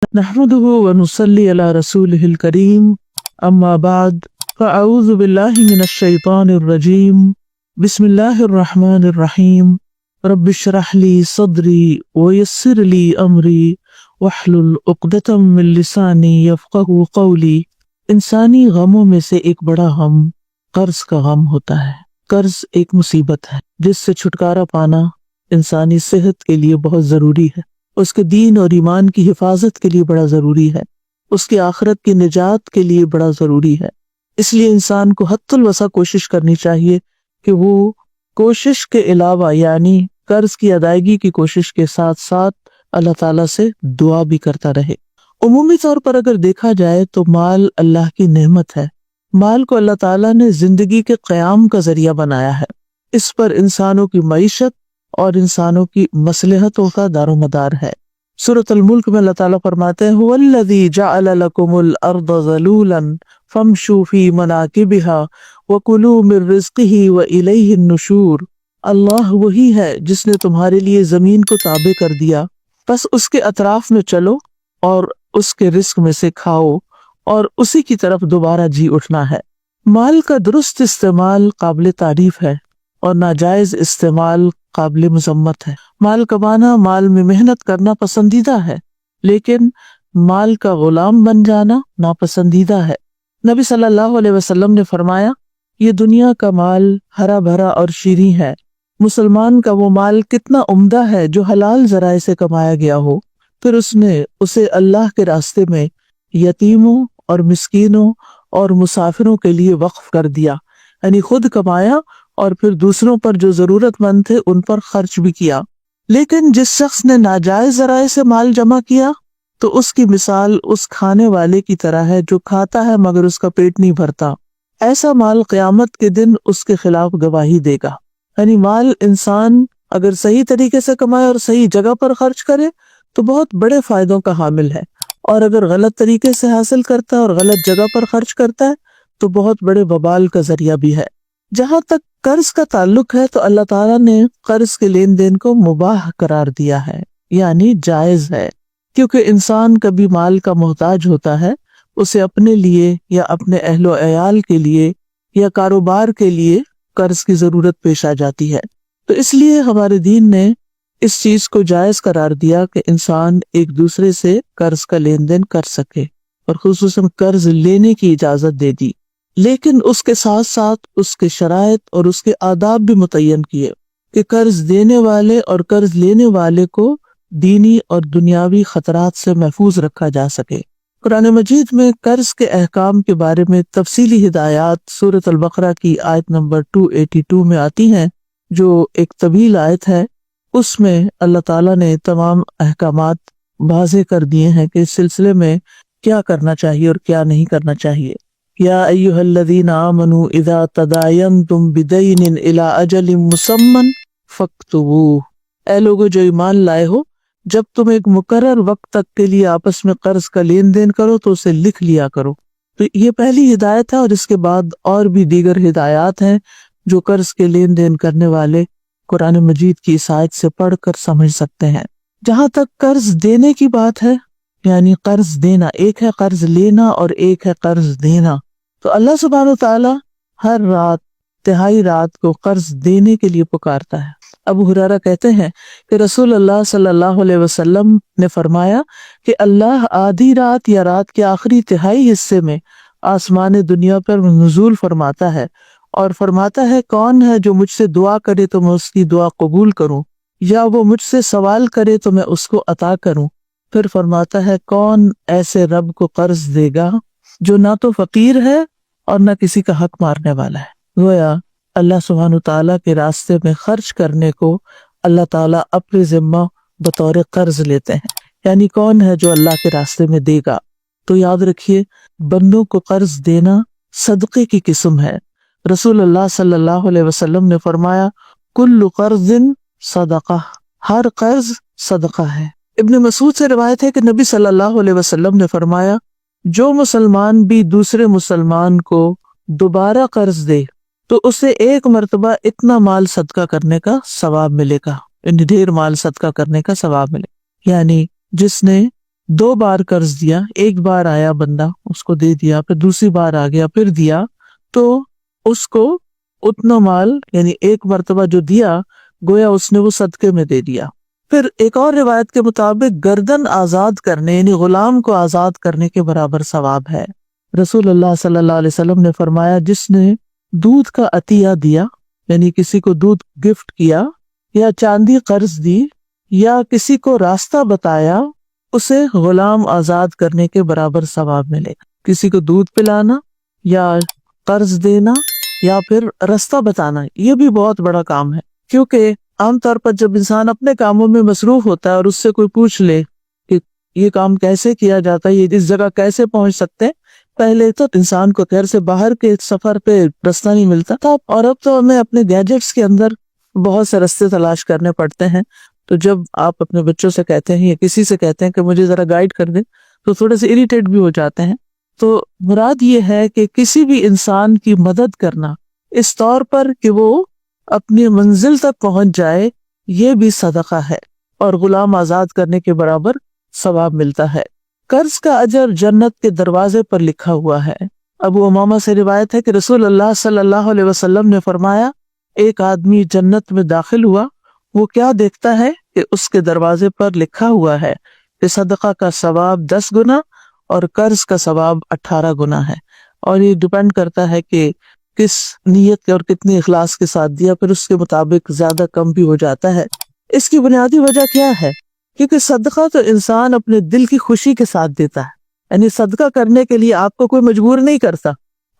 نحمده ونصلي على رسوله الكريم اما بعد فاعوذ بالله من الشيطان الرجيم بسم الله الرحمن الرحيم رب اشرح لي صدري ويسر لي امري واحلل عقدة من لساني يفقهوا قولي۔ انسانی غموں میں سے ایک بڑا غم قرض کا غم ہوتا ہے۔ قرض ایک مصیبت ہے جس سے چھٹکارا پانا انسانی صحت کے لیے بہت ضروری ہے، اس کے دین اور ایمان کی حفاظت کے لیے بڑا ضروری ہے، اس کی آخرت کی نجات کے لیے بڑا ضروری ہے۔ اس لیے انسان کو حد الوسع کوشش کرنی چاہیے کہ وہ کوشش کے علاوہ یعنی قرض کی ادائیگی کی کوشش کے ساتھ ساتھ اللہ تعالیٰ سے دعا بھی کرتا رہے۔ عمومی طور پر اگر دیکھا جائے تو مال اللہ کی نعمت ہے۔ مال کو اللہ تعالیٰ نے زندگی کے قیام کا ذریعہ بنایا ہے۔ اس پر انسانوں کی معیشت اور انسانوں کی مصلحتوں کا دار و مدار ہے۔ سورۃ الملک میں اللہ تعالیٰ فرماتے ہیں هو الذی جعل لکم الارض ذلولا فامشوا فی مناکبها وکلوا من رزقہ والیہ النشور۔ اللہ وہی ہے جس نے تمہارے لیے زمین کو تابع کر دیا، بس اس کے اطراف میں چلو اور اس کے رزق میں سے کھاؤ اور اسی کی طرف دوبارہ جی اٹھنا ہے۔ مال کا درست استعمال قابل تعریف ہے اور ناجائز استعمال قابل مذمت ہے۔ مال کمانا، مال میں محنت کرنا پسندیدہ ہے، لیکن مال کا غلام بن جانا ناپسندیدہ ہے۔ نبی صلی اللہ علیہ وسلم نے فرمایا، یہ دنیا کا مال ہرا بھرا اور شیریں ہے، مسلمان کا وہ مال کتنا عمدہ ہے جو حلال ذرائع سے کمایا گیا ہو، پھر اس نے اسے اللہ کے راستے میں یتیموں اور مسکینوں اور مسافروں کے لیے وقف کر دیا، یعنی خود کمایا اور پھر دوسروں پر جو ضرورت مند تھے ان پر خرچ بھی کیا۔ لیکن جس شخص نے ناجائز ذرائع سے مال جمع کیا تو اس کی مثال اس کھانے والے کی طرح ہے جو کھاتا ہے مگر اس کا پیٹ نہیں بھرتا۔ ایسا مال قیامت کے دن اس کے خلاف گواہی دے گا۔ یعنی مال انسان اگر صحیح طریقے سے کمائے اور صحیح جگہ پر خرچ کرے تو بہت بڑے فائدوں کا حامل ہے، اور اگر غلط طریقے سے حاصل کرتا ہے اور غلط جگہ پر خرچ کرتا ہے تو بہت بڑے وبال کا ذریعہ بھی ہے۔ جہاں تک قرض کا تعلق ہے تو اللہ تعالیٰ نے قرض کے لین دین کو مباح قرار دیا ہے، یعنی جائز ہے، کیونکہ انسان کبھی مال کا محتاج ہوتا ہے، اسے اپنے لیے یا اپنے اہل و عیال کے لیے یا کاروبار کے لیے قرض کی ضرورت پیش آ جاتی ہے۔ تو اس لیے ہمارے دین نے اس چیز کو جائز قرار دیا کہ انسان ایک دوسرے سے قرض کا لین دین کر سکے، اور خصوصاً قرض لینے کی اجازت دے دی، لیکن اس کے ساتھ ساتھ اس کے شرائط اور اس کے آداب بھی متعین کیے کہ قرض دینے والے اور قرض لینے والے کو دینی اور دنیاوی خطرات سے محفوظ رکھا جا سکے۔ قرآن مجید میں قرض کے احکام کے بارے میں تفصیلی ہدایات سورۃ البقرہ کی آیت نمبر 282 میں آتی ہیں، جو ایک طویل آیت ہے۔ اس میں اللہ تعالیٰ نے تمام احکامات واضح کر دیے ہیں کہ اس سلسلے میں کیا کرنا چاہیے اور کیا نہیں کرنا چاہیے۔ یا ایھا الذین آمنوا اذا تداینتم بدین الی اجل مسمی فاکتبوہ، اے لوگو جو ایمان لائے ہو، جب تم ایک مقرر وقت تک کے لیے آپس میں قرض کا لین دین کرو تو اسے لکھ لیا کرو۔ تو یہ پہلی ہدایت ہے، اور اس کے بعد اور بھی دیگر ہدایات ہیں جو قرض کے لین دین کرنے والے قرآن مجید کی اس آیت سے پڑھ کر سمجھ سکتے ہیں۔ جہاں تک قرض دینے کی بات ہے، یعنی قرض دینا، ایک ہے قرض لینا اور ایک ہے قرض دینا، تو اللہ سبحانہ وتعالیٰ ہر رات تہائی رات کو قرض دینے کے لیے پکارتا ہے۔ ابو ہریرہ کہتے ہیں کہ رسول اللہ صلی اللہ علیہ وسلم نے فرمایا کہ اللہ آدھی رات یا رات کے آخری تہائی حصے میں آسمان دنیا پر نزول فرماتا ہے اور فرماتا ہے، کون ہے جو مجھ سے دعا کرے تو میں اس کی دعا قبول کروں، یا وہ مجھ سے سوال کرے تو میں اس کو عطا کروں۔ پھر فرماتا ہے، کون ایسے رب کو قرض دے گا جو نہ تو فقیر ہے اور نہ کسی کا حق مارنے والا ہے۔ گویا اللہ سبحانہ تعالیٰ کے راستے میں خرچ کرنے کو اللہ تعالیٰ اپنے ذمہ بطور قرض لیتے ہیں، یعنی کون ہے جو اللہ کے راستے میں دے گا۔ تو یاد رکھیے، بندوں کو قرض دینا صدقے کی قسم ہے۔ رسول اللہ صلی اللہ علیہ وسلم نے فرمایا، کل قرض صدقہ، ہر قرض صدقہ ہے۔ ابن مسعود سے روایت ہے کہ نبی صلی اللہ علیہ وسلم نے فرمایا، جو مسلمان بھی دوسرے مسلمان کو دوبارہ قرض دے تو اسے ایک مرتبہ اتنا مال صدقہ کرنے کا ثواب ملے گا، یعنی ڈھیر مال صدقہ کرنے کا ثواب ملے، یعنی جس نے 2 بار قرض دیا، ایک بار آیا بندہ اس کو دے دیا، پھر دوسری بار آ گیا پھر دیا، تو اس کو اتنا مال یعنی ایک مرتبہ جو دیا گویا اس نے وہ صدقے میں دے دیا۔ پھر ایک اور روایت کے مطابق گردن آزاد کرنے یعنی غلام کو آزاد کرنے کے برابر ثواب ہے۔ رسول اللہ صلی اللہ علیہ وسلم نے فرمایا جس نے دودھ کا عطیہ دیا یعنی کسی کو دودھ گفٹ کیا یا چاندی قرض دی یا کسی کو راستہ بتایا، اسے غلام آزاد کرنے کے برابر ثواب ملے گا۔ کسی کو دودھ پلانا یا قرض دینا یا پھر راستہ بتانا یہ بھی بہت بڑا کام ہے، کیونکہ عام طور پر جب انسان اپنے کاموں میں مصروف ہوتا ہے اور اس سے کوئی پوچھ لے کہ یہ کام کیسے کیا جاتا ہے، یہ اس جگہ کیسے پہنچ سکتے ہیں، پہلے تو انسان کو گھر سے باہر کے سفر پہ راستہ نہیں ملتا تھا، اور اب تو ہمیں اپنے گیجٹس کے اندر بہت سے راستے تلاش کرنے پڑتے ہیں۔ تو جب آپ اپنے بچوں سے کہتے ہیں یا کسی سے کہتے ہیں کہ مجھے ذرا گائیڈ کر دیں تو تھوڑے سے اریٹیٹ بھی ہو جاتے ہیں۔ تو مراد یہ ہے کہ کسی بھی انسان کی مدد کرنا اس طور پر کہ وہ اپنی منزل تک پہنچ جائے، یہ بھی صدقہ ہے اور غلام آزاد کرنے کے برابر ثواب ملتا ہے۔ قرض کا اجر جنت کے دروازے پر لکھا ہوا ہے۔ ابو امامہ سے روایت ہے کہ رسول اللہ صلی اللہ علیہ وسلم نے فرمایا ایک آدمی جنت میں داخل ہوا، وہ کیا دیکھتا ہے کہ اس کے دروازے پر لکھا ہوا ہے کہ صدقہ کا ثواب 10 گنا اور قرض کا ثواب 18 گنا ہے، اور یہ ڈیپینڈ کرتا ہے کہ کس نیت کے اور کتنی اخلاص کے ساتھ دیا، پھر اس کے مطابق زیادہ کم بھی ہو جاتا ہے۔ اس کی بنیادی وجہ کیا ہے؟ کیونکہ صدقہ تو انسان اپنے دل کی خوشی کے ساتھ دیتا ہے، یعنی صدقہ کرنے کے لیے آپ کو کوئی مجبور نہیں کرتا،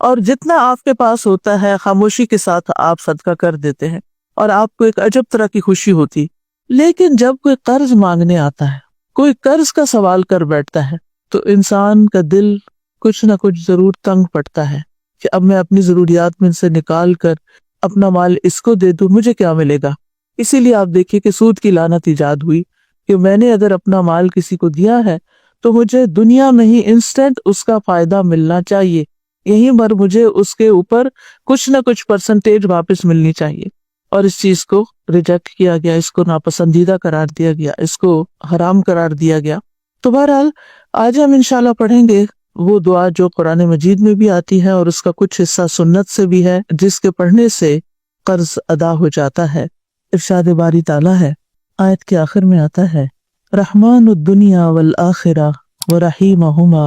اور جتنا آپ کے پاس ہوتا ہے خاموشی کے ساتھ آپ صدقہ کر دیتے ہیں اور آپ کو ایک عجب طرح کی خوشی ہوتی۔ لیکن جب کوئی قرض مانگنے آتا ہے، کوئی قرض کا سوال کر بیٹھتا ہے، تو انسان کا دل کچھ نہ کچھ ضرور تنگ پڑتا ہے کہ اب میں اپنی ضروریات میں سے نکال کر اپنا مال اس کو دے دوں، مجھے کیا ملے گا؟ اسی لیے آپ دیکھیے کہ سود کی لعنت ایجاد ہوئی کہ میں نے اگر اپنا مال کسی کو دیا ہے تو مجھے دنیا میں ہی انسٹنٹ اس کا فائدہ ملنا چاہیے، یہیں پر مجھے اس کے اوپر کچھ نہ کچھ پرسنٹیج واپس ملنی چاہیے، اور اس چیز کو ریجیکٹ کیا گیا، اس کو ناپسندیدہ قرار دیا گیا، اس کو حرام قرار دیا گیا۔ تو بہرحال آج ہم انشاءاللہ پڑھیں گے وہ دعا جو قرآن مجید میں بھی آتی ہے اور اس کا کچھ حصہ سنت سے بھی ہے، جس کے پڑھنے سے قرض ادا ہو جاتا ہے۔ ارشاد باری تعالیٰ ہے، آیت کے آخر میں آتا ہے رحمان الدنیا والآخرہ ورحیمہما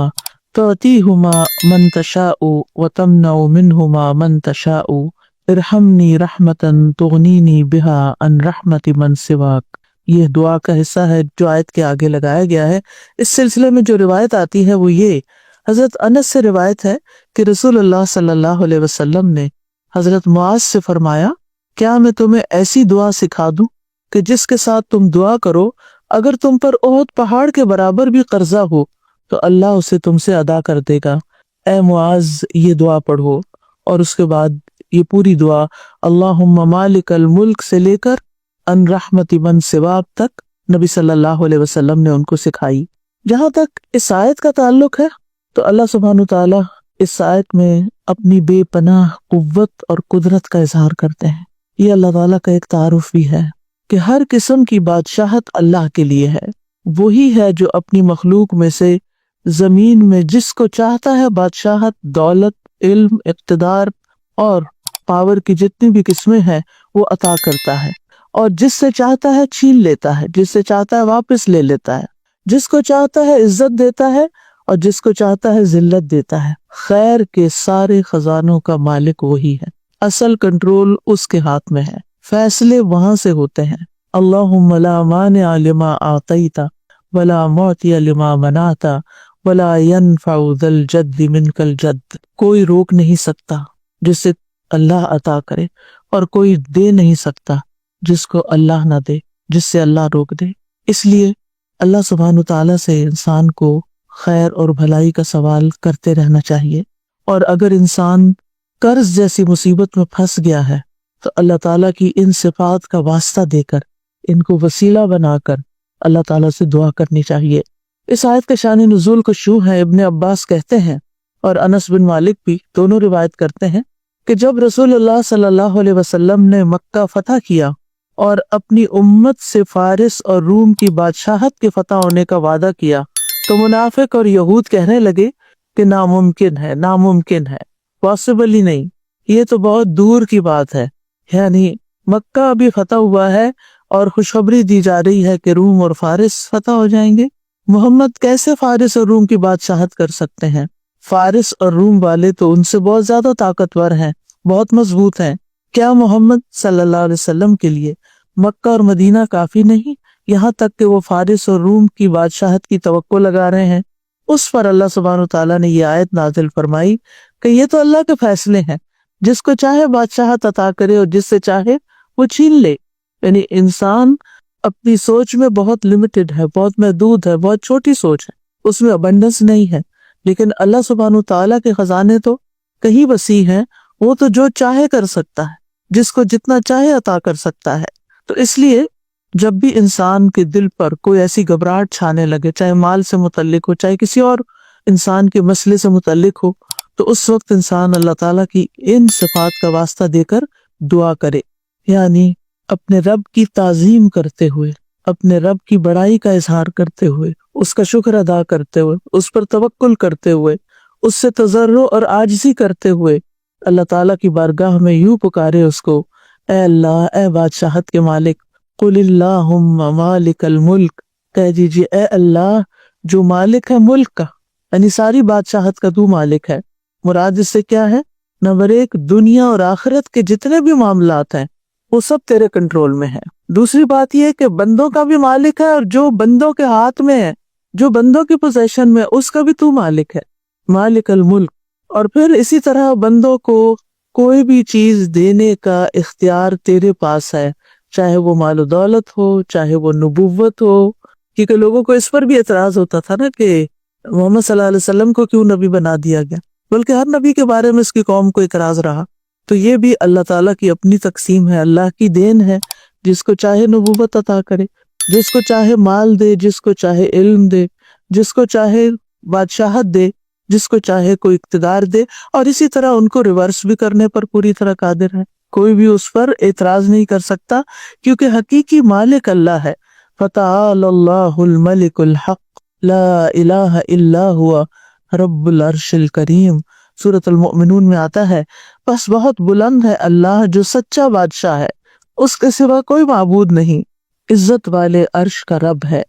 تعطیہما من تشاء وتمنع منہما من تشاء ارحمنی رحمتا تغنینی بہا عن رحمت من سواک۔ یہ دعا کا حصہ ہے جو آیت کے آگے لگایا گیا ہے۔ اس سلسلے میں جو روایت آتی ہے وہ یہ حضرت انس سے روایت ہے کہ رسول اللہ صلی اللہ علیہ وسلم نے حضرت معاذ سے فرمایا کیا میں تمہیں ایسی دعا سکھا دوں کہ جس کے ساتھ تم دعا کرو اگر تم پر احد پہاڑ کے برابر بھی قرضہ ہو تو اللہ اسے تم سے ادا کر دے گا۔ اے معاذ یہ دعا پڑھو، اور اس کے بعد یہ پوری دعا اللہم مالک الملک سے لے کر ان رحمت من سواک تک نبی صلی اللہ علیہ وسلم نے ان کو سکھائی۔ جہاں تک اس آیت کا تعلق ہے تو اللہ سبحانہ وتعالیٰ اس آیت میں اپنی بے پناہ قوت اور قدرت کا اظہار کرتے ہیں۔ یہ اللہ تعالیٰ کا ایک تعارف بھی ہے کہ ہر قسم کی بادشاہت اللہ کے لیے ہے۔ وہی ہے جو اپنی مخلوق میں سے زمین میں جس کو چاہتا ہے بادشاہت، دولت، علم، اقتدار اور پاور کی جتنی بھی قسمیں ہیں وہ عطا کرتا ہے، اور جس سے چاہتا ہے چھین لیتا ہے، جس سے چاہتا ہے واپس لے لیتا ہے، جس کو چاہتا ہے عزت دیتا ہے اور جس کو چاہتا ہے ذلت دیتا ہے۔ خیر کے سارے خزانوں کا مالک وہی ہے، اصل کنٹرول اس کے ہاتھ میں ہے، فیصلے وہاں سے ہوتے ہیں۔ اللہم لا مانع لما اعطیت ولا معطی لما منعت ولا ينفع ذا الجد منک الجد۔ کوئی روک نہیں سکتا جسے اللہ عطا کرے، اور کوئی دے نہیں سکتا جس کو اللہ نہ دے، جس سے اللہ روک دے۔ اس لیے اللہ سبحانہ تعالیٰ سے انسان کو خیر اور بھلائی کا سوال کرتے رہنا چاہیے، اور اگر انسان قرض جیسی مصیبت میں پھنس گیا ہے تو اللہ تعالیٰ کی ان صفات کا واسطہ دے کر، ان کو وسیلہ بنا کر اللہ تعالیٰ سے دعا کرنی چاہیے۔ اس آیت کا شان نزول کو شو ہے، ابن عباس کہتے ہیں اور انس بن مالک بھی دونوں روایت کرتے ہیں کہ جب رسول اللہ صلی اللہ علیہ وسلم نے مکہ فتح کیا اور اپنی امت سے فارس اور روم کی بادشاہت کے فتح ہونے کا وعدہ کیا تو منافق اور یہود کہنے لگے کہ ناممکن ہے، ناممکن ہے، پاسبل ہی نہیں، یہ تو بہت دور کی بات ہے۔ یعنی مکہ ابھی فتح ہوا ہے اور خوشخبری دی جا رہی ہے کہ روم اور فارس فتح ہو جائیں گے۔ محمد کیسے فارس اور روم کی بادشاہت کر سکتے ہیں؟ فارس اور روم والے تو ان سے بہت زیادہ طاقتور ہیں، بہت مضبوط ہیں۔ کیا محمد صلی اللہ علیہ وسلم کے لیے مکہ اور مدینہ کافی نہیں، یہاں تک کہ وہ فارس اور روم کی بادشاہت کی توقع لگا رہے ہیں؟ اس پر اللہ سبحانہ وتعالیٰ نے یہ آیت نازل فرمائی کہ یہ تو اللہ کے فیصلے ہیں، جس کو چاہے بادشاہت عطا کرے اور جس سے چاہے وہ چھین لے۔ یعنی انسان اپنی سوچ میں بہت لمیٹڈ ہے، بہت محدود ہے، بہت چھوٹی سوچ ہے، اس میں ابنڈنس نہیں ہے، لیکن اللہ سبحانہ وتعالیٰ کے خزانے تو کہیں وسیع ہیں، وہ تو جو چاہے کر سکتا ہے، جس کو جتنا چاہے عطا کر سکتا ہے۔ تو اس لیے جب بھی انسان کے دل پر کوئی ایسی گھبراہٹ چھانے لگے، چاہے مال سے متعلق ہو، چاہے کسی اور انسان کے مسئلے سے متعلق ہو، تو اس وقت انسان اللہ تعالیٰ کی ان صفات کا واسطہ دے کر دعا کرے، یعنی اپنے رب کی تعظیم کرتے ہوئے، اپنے رب کی بڑائی کا اظہار کرتے ہوئے، اس کا شکر ادا کرتے ہوئے، اس پر توکل کرتے ہوئے، اس سے تضرع اور عاجزی کرتے ہوئے اللہ تعالیٰ کی بارگاہ میں یوں پکارے اس کو، اے اللہ، اے بادشاہت کے مالک، قل اللہم مالک الملک، کہہ دیجیے اے اللہ جو مالک ہے ملک کا، یعنی ساری بادشاہت کا تو مالک ہے۔ مراد اس سے کیا ہے؟ نمبر ایک، دنیا اور آخرت کے جتنے بھی معاملات ہیں وہ سب تیرے کنٹرول میں ہیں۔ دوسری بات یہ کہ بندوں کا بھی مالک ہے، اور جو بندوں کے ہاتھ میں ہے، جو بندوں کی پوزیشن میں، اس کا بھی تو مالک ہے، مالک الملک۔ اور پھر اسی طرح بندوں کو کوئی بھی چیز دینے کا اختیار تیرے پاس ہے، چاہے وہ مال و دولت ہو، چاہے وہ نبوت ہو، کیونکہ لوگوں کو اس پر بھی اعتراض ہوتا تھا نا کہ محمد صلی اللہ علیہ وسلم کو کیوں نبی بنا دیا گیا، بلکہ ہر نبی کے بارے میں اس کی قوم کو اعتراض رہا۔ تو یہ بھی اللہ تعالیٰ کی اپنی تقسیم ہے، اللہ کی دین ہے، جس کو چاہے نبوت عطا کرے، جس کو چاہے مال دے، جس کو چاہے علم دے، جس کو چاہے بادشاہت دے، جس کو چاہے کوئی اقتدار دے، اور اسی طرح ان کو ریورس بھی کرنے پر پوری طرح قادر ہے۔ کوئی بھی اس پر اعتراض نہیں کر سکتا، کیونکہ حقیقی مالک اللہ ہے۔ فتعال اللہ الملک الحق لا الہ الا ہوا رب العرش الکریم، سورۃ المؤمنون میں آتا ہے، بس بہت بلند ہے اللہ جو سچا بادشاہ ہے، اس کے سوا کوئی معبود نہیں، عزت والے عرش کا رب ہے،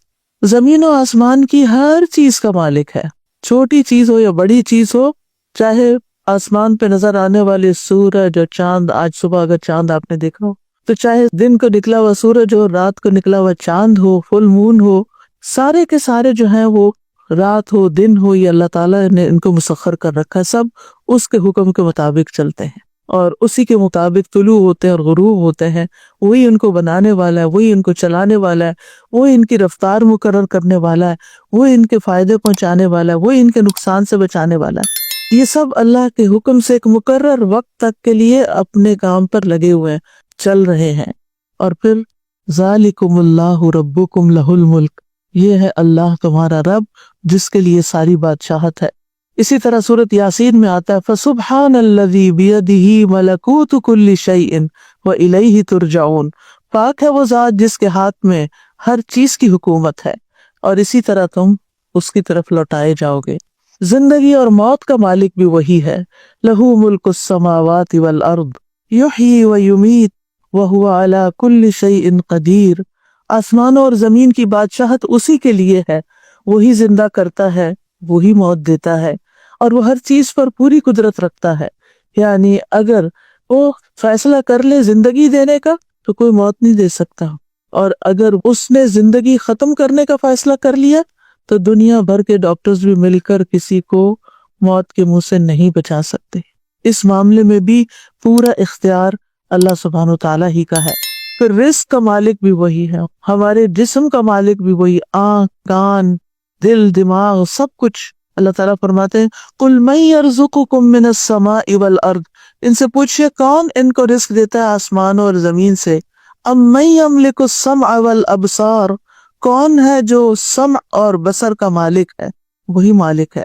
زمین و آسمان کی ہر چیز کا مالک ہے، چھوٹی چیز ہو یا بڑی چیز ہو، چاہے آسمان پہ نظر آنے والے سورج اور چاند، آج صبح اگر چاند آپ نے دیکھا ہو، تو چاہے دن کو نکلا ہوا سورج ہو، رات کو نکلا ہوا چاند ہو، فل مون ہو، سارے کے سارے جو ہیں وہ رات ہو دن ہو، یہ اللہ تعالیٰ نے ان کو مسخر کر رکھا ہے، سب اس کے حکم کے مطابق چلتے ہیں اور اسی کے مطابق طلوع ہوتے ہیں اور غروب ہوتے ہیں۔ وہی ان کو بنانے والا ہے، وہی ان کو چلانے والا ہے، وہی ان کی رفتار مقرر کرنے والا ہے، وہی ان کے فائدے پہنچانے والا ہے، وہی ان کے نقصان سے بچانے والا ہے۔ یہ سب اللہ کے حکم سے ایک مقرر وقت تک کے لیے اپنے کام پر لگے ہوئے ہیں، چل رہے ہیں۔ اور پھر ذالکم اللہ ربکم لہ الملک، یہ ہے اللہ تمہارا رب جس کے لیے ساری بادشاہت ہے۔ اسی طرح سورۃ یاسین میں آتا ہے فسبحان الذی بیدہ ملکوت کل شیء والیہ ترجعون، پاک ہے وہ ذات جس کے ہاتھ میں ہر چیز کی حکومت ہے اور اسی طرح تم اس کی طرف لوٹائے جاؤ گے۔ زندگی اور موت کا مالک بھی وہی ہے، لہ ملک السماوات والارض یحیی ویمیت وہو علی کل شیء قدیر، آسمانوں اور زمین کی بادشاہت اسی کے لیے ہے، وہی زندہ کرتا ہے، وہی موت دیتا ہے، اور وہ ہر چیز پر پوری قدرت رکھتا ہے۔ یعنی اگر وہ فیصلہ کر لے زندگی دینے کا تو کوئی موت نہیں دے سکتا، اور اگر اس نے زندگی ختم کرنے کا فیصلہ کر لیا تو دنیا بھر کے ڈاکٹرز بھی مل کر کسی کو موت کے منہ سے نہیں بچا سکتے۔ اس معاملے میں بھی پورا اختیار اللہ سبحانہ وتعالیٰ ہی کا ہے۔ پھر رزق کا مالک بھی وہی ہے، ہمارے جسم کا مالک بھی وہی، آنکھ، کان، دل، دماغ، سب کچھ۔ اللہ تعالیٰ فرماتے ہیں قُلْ مَن يَرْزُقُكُم مِّنَ السَّمَاءِ وَالْأَرْضِ، ان سے پوچھئے کون ان کو رزق دیتا ہے آسمانوں اور زمین سے۔ أَمَّن يَمْلِكُ السَّمْعَ وَالْأَبْصَارَ، کون ہے جو سمع اور بصر کا مالک ہے؟ وہی مالک ہے۔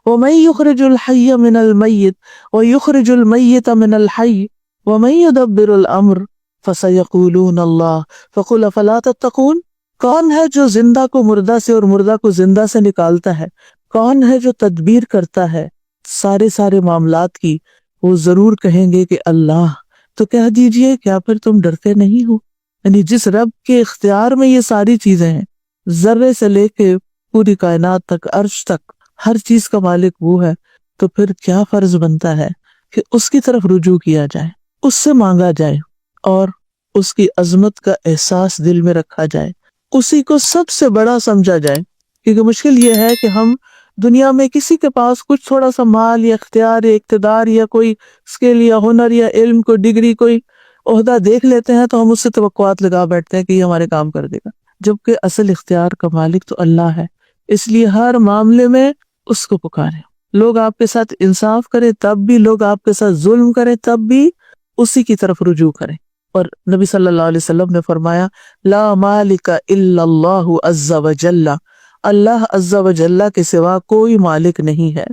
وَمَن يُخْرِجُ الْحَيَّ مِنَ الْمَيِّتِ وَيُخْرِجُ الْمَيِّتَ مِنَ الْحَيِّ وَمَن يُدَبِّرُ الْأَمْرَ فَسَيَقُولُونَ اللَّهُ فَقُلْ أَفَلَا تَتَّقُونَ، کون ہے جو زندہ کو مردہ سے اور مردہ کو زندہ سے نکالتا ہے؟ کون ہے جو تدبیر کرتا ہے سارے معاملات کی؟ وہ ضرور کہیں گے کہ اللہ۔ تو کہہ دیجئے کیا پھر تم ڈرتے نہیں ہو؟ یعنی جس رب کے اختیار میں یہ ساری چیزیں ہیں، ذرے سے لے کے پوری کائنات تک، عرش تک، ہر چیز کا مالک وہ ہے، تو پھر کیا فرض بنتا ہے کہ اس کی طرف رجوع کیا جائے، اس سے مانگا جائے اور اس کی عظمت کا احساس دل میں رکھا جائے، اسی کو سب سے بڑا سمجھا جائے۔ کیونکہ مشکل یہ ہے کہ ہم دنیا میں کسی کے پاس کچھ تھوڑا سا مال یا اختیار یا اقتدار یا کوئی اسکل یا ہنر یا علم، کوئی ڈگری، کوئی عہدہ دیکھ لیتے ہیں تو ہم اس سے توقعات لگا بیٹھتے ہیں کہ یہ ہمارے کام کر دے گا، جبکہ اصل اختیار کا مالک تو اللہ ہے۔ اس لیے ہر معاملے میں اس کو پکاریں۔ لوگ آپ کے ساتھ انصاف کریں تب بھی، لوگ آپ کے ساتھ ظلم کریں تب بھی، اسی کی طرف رجوع کریں۔ اور نبی صلی اللہ علیہ وسلم نے فرمایا لا مالک الا اللہ عز وجل، اللہ عز وجل کے سوا کوئی مالک نہیں ہے۔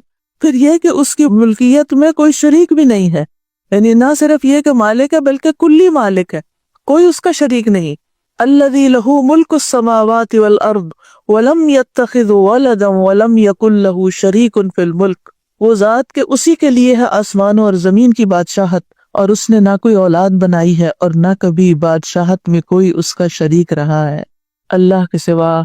پھر یہ کہ اس کی ملکیت میں کوئی شریک بھی نہیں ہے، یعنی نہ صرف یہ کہ مالک ہے بلکہ کلی مالک ہے، کوئی اس کا شریک نہیں۔ الذی لہ ملک السماوات والارض ولم یتخذ ولدا ولم یکن لہ شریک فی الملک، وہ ذات کہ اسی کے لیے ہے آسمانوں اور زمین کی بادشاہت، اور اس نے نہ کوئی اولاد بنائی ہے اور نہ کبھی بادشاہت میں کوئی اس کا شریک رہا ہے۔ اللہ کے سوا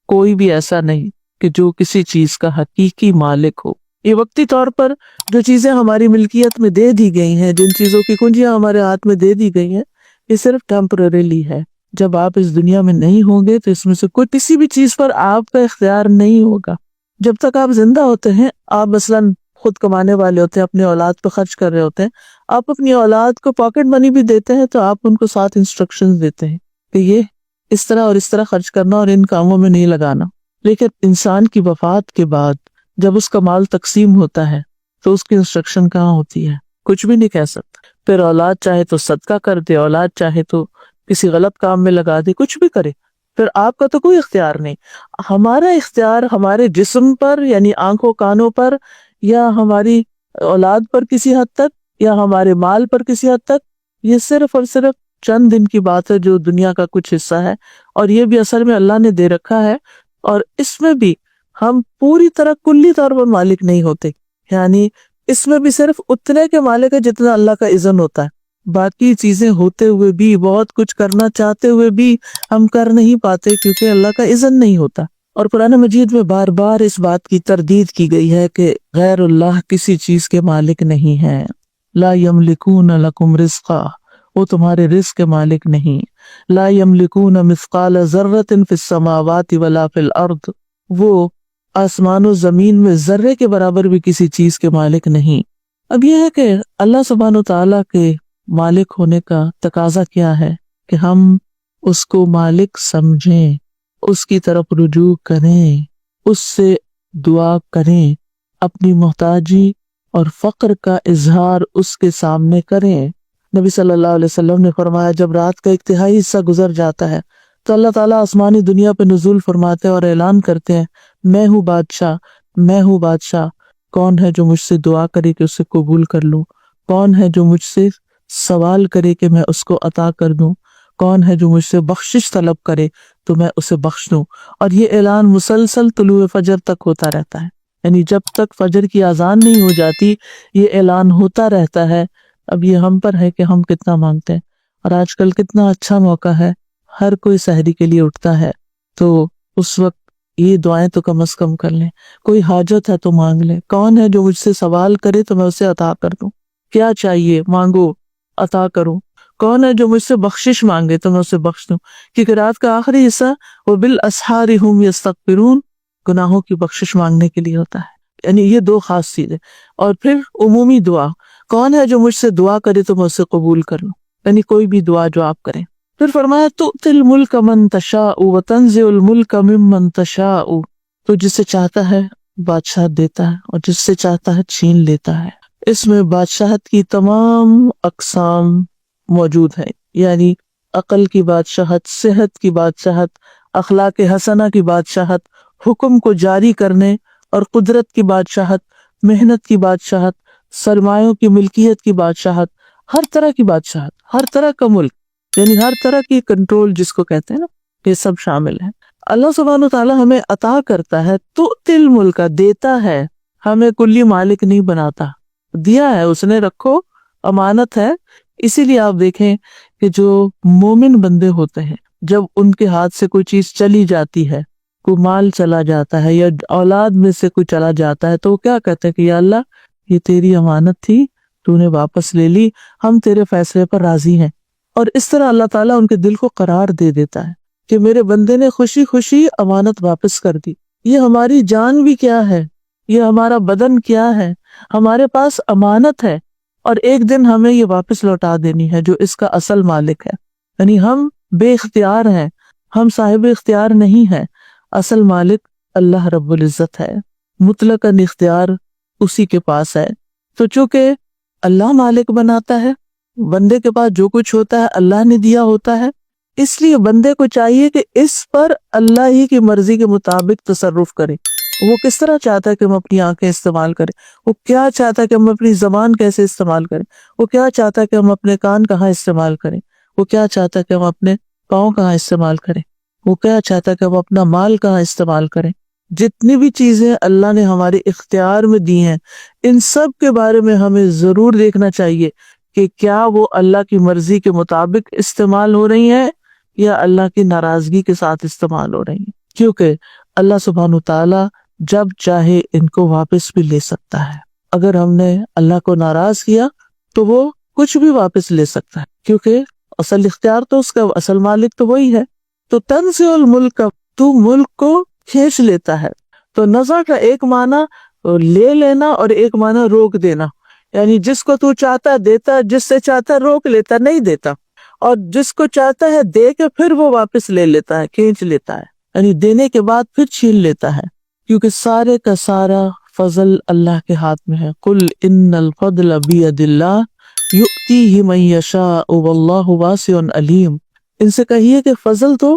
کوئی بھی ایسا نہیں کہ جو کسی چیز کا حقیقی مالک ہو۔ یہ وقتی طور پر جو چیزیں ہماری ملکیت میں دے دی گئی ہیں، جن چیزوں کی کنجیاں ہمارے ہاتھ میں دے دی گئی ہیں، یہ صرف ٹیمپرریلی ہے۔ جب آپ اس دنیا میں نہیں ہوں گے تو اس میں سے کوئی کسی بھی چیز پر آپ کا اختیار نہیں ہوگا۔ جب تک آپ زندہ ہوتے ہیں، آپ مثلاً خود کمانے والے ہوتے ہیں، اپنے اولاد پہ خرچ کر رہے ہوتے ہیں، آپ اپنی اولاد کو پاکٹ منی بھی دیتے ہیں تو آپ ان کو 7 انسٹرکشنز دیتے ہیں کہ یہ اس طرح اور اس طرح خرچ کرنا اور ان کاموں میں نہیں لگانا۔ لیکن انسان کی وفات کے بعد جب اس کا مال تقسیم ہوتا ہے تو اس کی انسٹرکشن کہاں ہوتی ہے؟ کچھ بھی نہیں کہہ سکتا۔ پھر اولاد چاہے تو صدقہ کر دے، اولاد چاہے تو کسی غلط کام میں لگا دے، کچھ بھی کرے، پھر آپ کا تو کوئی اختیار نہیں۔ ہمارا اختیار ہمارے جسم پر، یعنی آنکھوں کانوں پر، یا ہماری اولاد پر کسی حد تک، یا ہمارے مال پر کسی حد تک، یہ صرف اور صرف چند دن کی بات ہے جو دنیا کا کچھ حصہ ہے، اور یہ بھی اصل میں اللہ نے دے رکھا ہے، اور اس میں بھی ہم پوری طرح کلی طور پر مالک نہیں ہوتے، یعنی اس میں بھی صرف اتنے کے مالک ہے جتنا اللہ کا اذن ہوتا ہے۔ باقی چیزیں ہوتے ہوئے بھی، بہت کچھ کرنا چاہتے ہوئے بھی ہم کر نہیں پاتے کیونکہ اللہ کا اذن نہیں ہوتا۔ اور قرآن مجید میں بار بار اس بات کی تردید کی گئی ہے کہ غیر اللہ کسی چیز کے مالک نہیں ہے۔ لا یملکون لکم رزقا، وہ تمہارے رزق کے مالک نہیں۔ لا یملکون مثقال ذرۃ فی السماوات ولا فی الارض، وہ آسمان و زمین میں ذرے کے برابر بھی کسی چیز کے مالک نہیں۔ اب یہ ہے کہ اللہ سبحانہ و تعالیٰ کے مالک ہونے کا تقاضا کیا ہے کہ ہم اس کو مالک سمجھیں، اس کی طرف رجوع کریں، اس سے دعا کریں، اپنی محتاجی اور فقر کا اظہار اس کے سامنے کریں۔ نبی صلی اللہ علیہ وسلم نے فرمایا جب رات کا ایک تہائی حصہ گزر جاتا ہے تو اللہ تعالیٰ آسمانی دنیا پہ نزول فرماتے ہیں اور اعلان کرتے ہیں میں ہوں بادشاہ، میں ہوں بادشاہ، کون ہے جو مجھ سے دعا کرے کہ اسے قبول کر لوں، کون ہے جو مجھ سے سوال کرے کہ میں اس کو عطا کر دوں، کون ہے جو مجھ سے بخشش طلب کرے تو میں اسے بخش دوں۔ اور یہ اعلان مسلسل طلوع فجر تک ہوتا رہتا ہے، یعنی جب تک فجر کی اذان نہیں ہو جاتی یہ اعلان ہوتا رہتا ہے۔ اب یہ ہم پر ہے کہ ہم کتنا مانگتے ہیں، اور آج کل کتنا اچھا موقع ہے، ہر کوئی سحری کے لیے اٹھتا ہے، تو اس وقت یہ دعائیں تو کم از کم کر لیں۔ کوئی حاجت ہے تو مانگ لیں، کون ہے جو مجھ سے سوال کرے تو میں اسے عطا کر دوں، کیا چاہیے مانگو عطا کروں، کون ہے جو مجھ سے بخشش مانگے تو میں اسے بخش دوں، کیونکہ رات کا آخری حصہ وہ بالاسحار هم یستغفرون گناہوں کی بخشش مانگنے کے لیے ہوتا ہے۔ یعنی یہ دو خاص چیزیں، اور پھر عمومی دعا، کون ہے جو مجھ سے دعا کرے تو میں اسے قبول کر لوں، یعنی کوئی بھی دعا جو آپ کریں۔ پھر فرمایا تؤتی الملک من تشاء وتنزع الملک ممن تشاء، تو جس سے چاہتا ہے بادشاہ دیتا ہے اور جس سے چاہتا ہے چھین لیتا ہے۔ اس میں بادشاہت کی تمام اقسام موجود ہیں، یعنی عقل کی بادشاہت، صحت کی بادشاہت، اخلاق حسنہ کی بادشاہت، حکم کو جاری کرنے اور قدرت کی بادشاہت، محنت کی بادشاہت، سرمایوں کی ملکیت کی بادشاہت، ہر طرح کی بادشاہت، ہر طرح کا ملک، یعنی ہر طرح کی کنٹرول جس کو کہتے ہیں نا، یہ سب شامل ہے۔ اللہ سبحانہ تعالیٰ ہمیں عطا کرتا ہے، تو تل ملک دیتا ہے، ہمیں کلی مالک نہیں بناتا، دیا ہے اس نے، رکھو، امانت ہے۔ اسی لیے آپ دیکھیں کہ جو مومن بندے ہوتے ہیں، جب ان کے ہاتھ سے کوئی چیز چلی جاتی ہے، کوئی مال چلا جاتا ہے یا اولاد میں سے کوئی چلا جاتا ہے، تو وہ کیا کہتے ہیں کہ یا اللہ یہ تیری امانت تھی، تو نے واپس لے لی، ہم تیرے فیصلے پر راضی ہیں۔ اور اس طرح اللہ تعالیٰ ان کے دل کو قرار دے دیتا ہے کہ میرے بندے نے خوشی خوشی امانت واپس کر دی۔ یہ ہماری جان بھی کیا ہے، یہ ہمارا بدن کیا ہے، ہمارے پاس امانت ہے، اور ایک دن ہمیں یہ واپس لوٹا دینی ہے جو اس کا اصل مالک ہے۔ یعنی ہم بے اختیار ہیں، ہم صاحب اختیار نہیں ہیں، اصل مالک اللہ رب العزت ہے، مطلق اختیار اسی کے پاس ہے۔ تو چونکہ اللہ مالک بناتا ہے، بندے کے پاس جو کچھ ہوتا ہے اللہ نے دیا ہوتا ہے، اس لیے بندے کو چاہیے کہ اس پر اللہ ہی کی مرضی کے مطابق تصرف کرے۔ وہ کس طرح چاہتا ہے کہ ہم اپنی آنکھیں استعمال کریں، وہ کیا چاہتا ہے کہ ہم اپنی زبان کیسے استعمال کریں، وہ کیا چاہتا ہے کہ ہم اپنے کان کہاں استعمال کریں، وہ کیا چاہتا ہے کہ ہم اپنے پاؤں کہاں استعمال کریں، وہ کیا چاہتا ہے کہ ہم اپنا مال کہاں استعمال کریں۔ جتنی بھی چیزیں اللہ نے ہمارے اختیار میں دی ہیں، ان سب کے بارے میں ہمیں ضرور دیکھنا چاہیے کہ کیا وہ اللہ کی مرضی کے مطابق استعمال ہو رہی ہیں یا اللہ کی ناراضگی کے ساتھ استعمال ہو رہی ہیں، کیونکہ اللہ سبحانہ تعالیٰ جب چاہے ان کو واپس بھی لے سکتا ہے۔ اگر ہم نے اللہ کو ناراض کیا تو وہ کچھ بھی واپس لے سکتا ہے، کیونکہ اصل اختیار تو اس کا، اصل مالک تو وہی ہے۔ تو تنزع الملک، تو ملک کو کھینچ لیتا ہے۔ تو نزع کا ایک معنی لے لینا اور ایک معنی روک دینا، یعنی جس کو تو چاہتا ہے دیتا، جس سے چاہتا ہے روک لیتا، نہیں دیتا، اور جس کو چاہتا ہے دے کے پھر وہ واپس لے لیتا ہے، کھینچ لیتا ہے، یعنی دینے کے بعد پھر چھین لیتا ہے، کیونکہ سارے کا سارا فضل اللہ کے ہاتھ میں ہے۔ قل ان الفضل بید اللہ یؤتیہ من یشاء واللہ واسع علیم۔ ان سے کہیے کہ فضل تو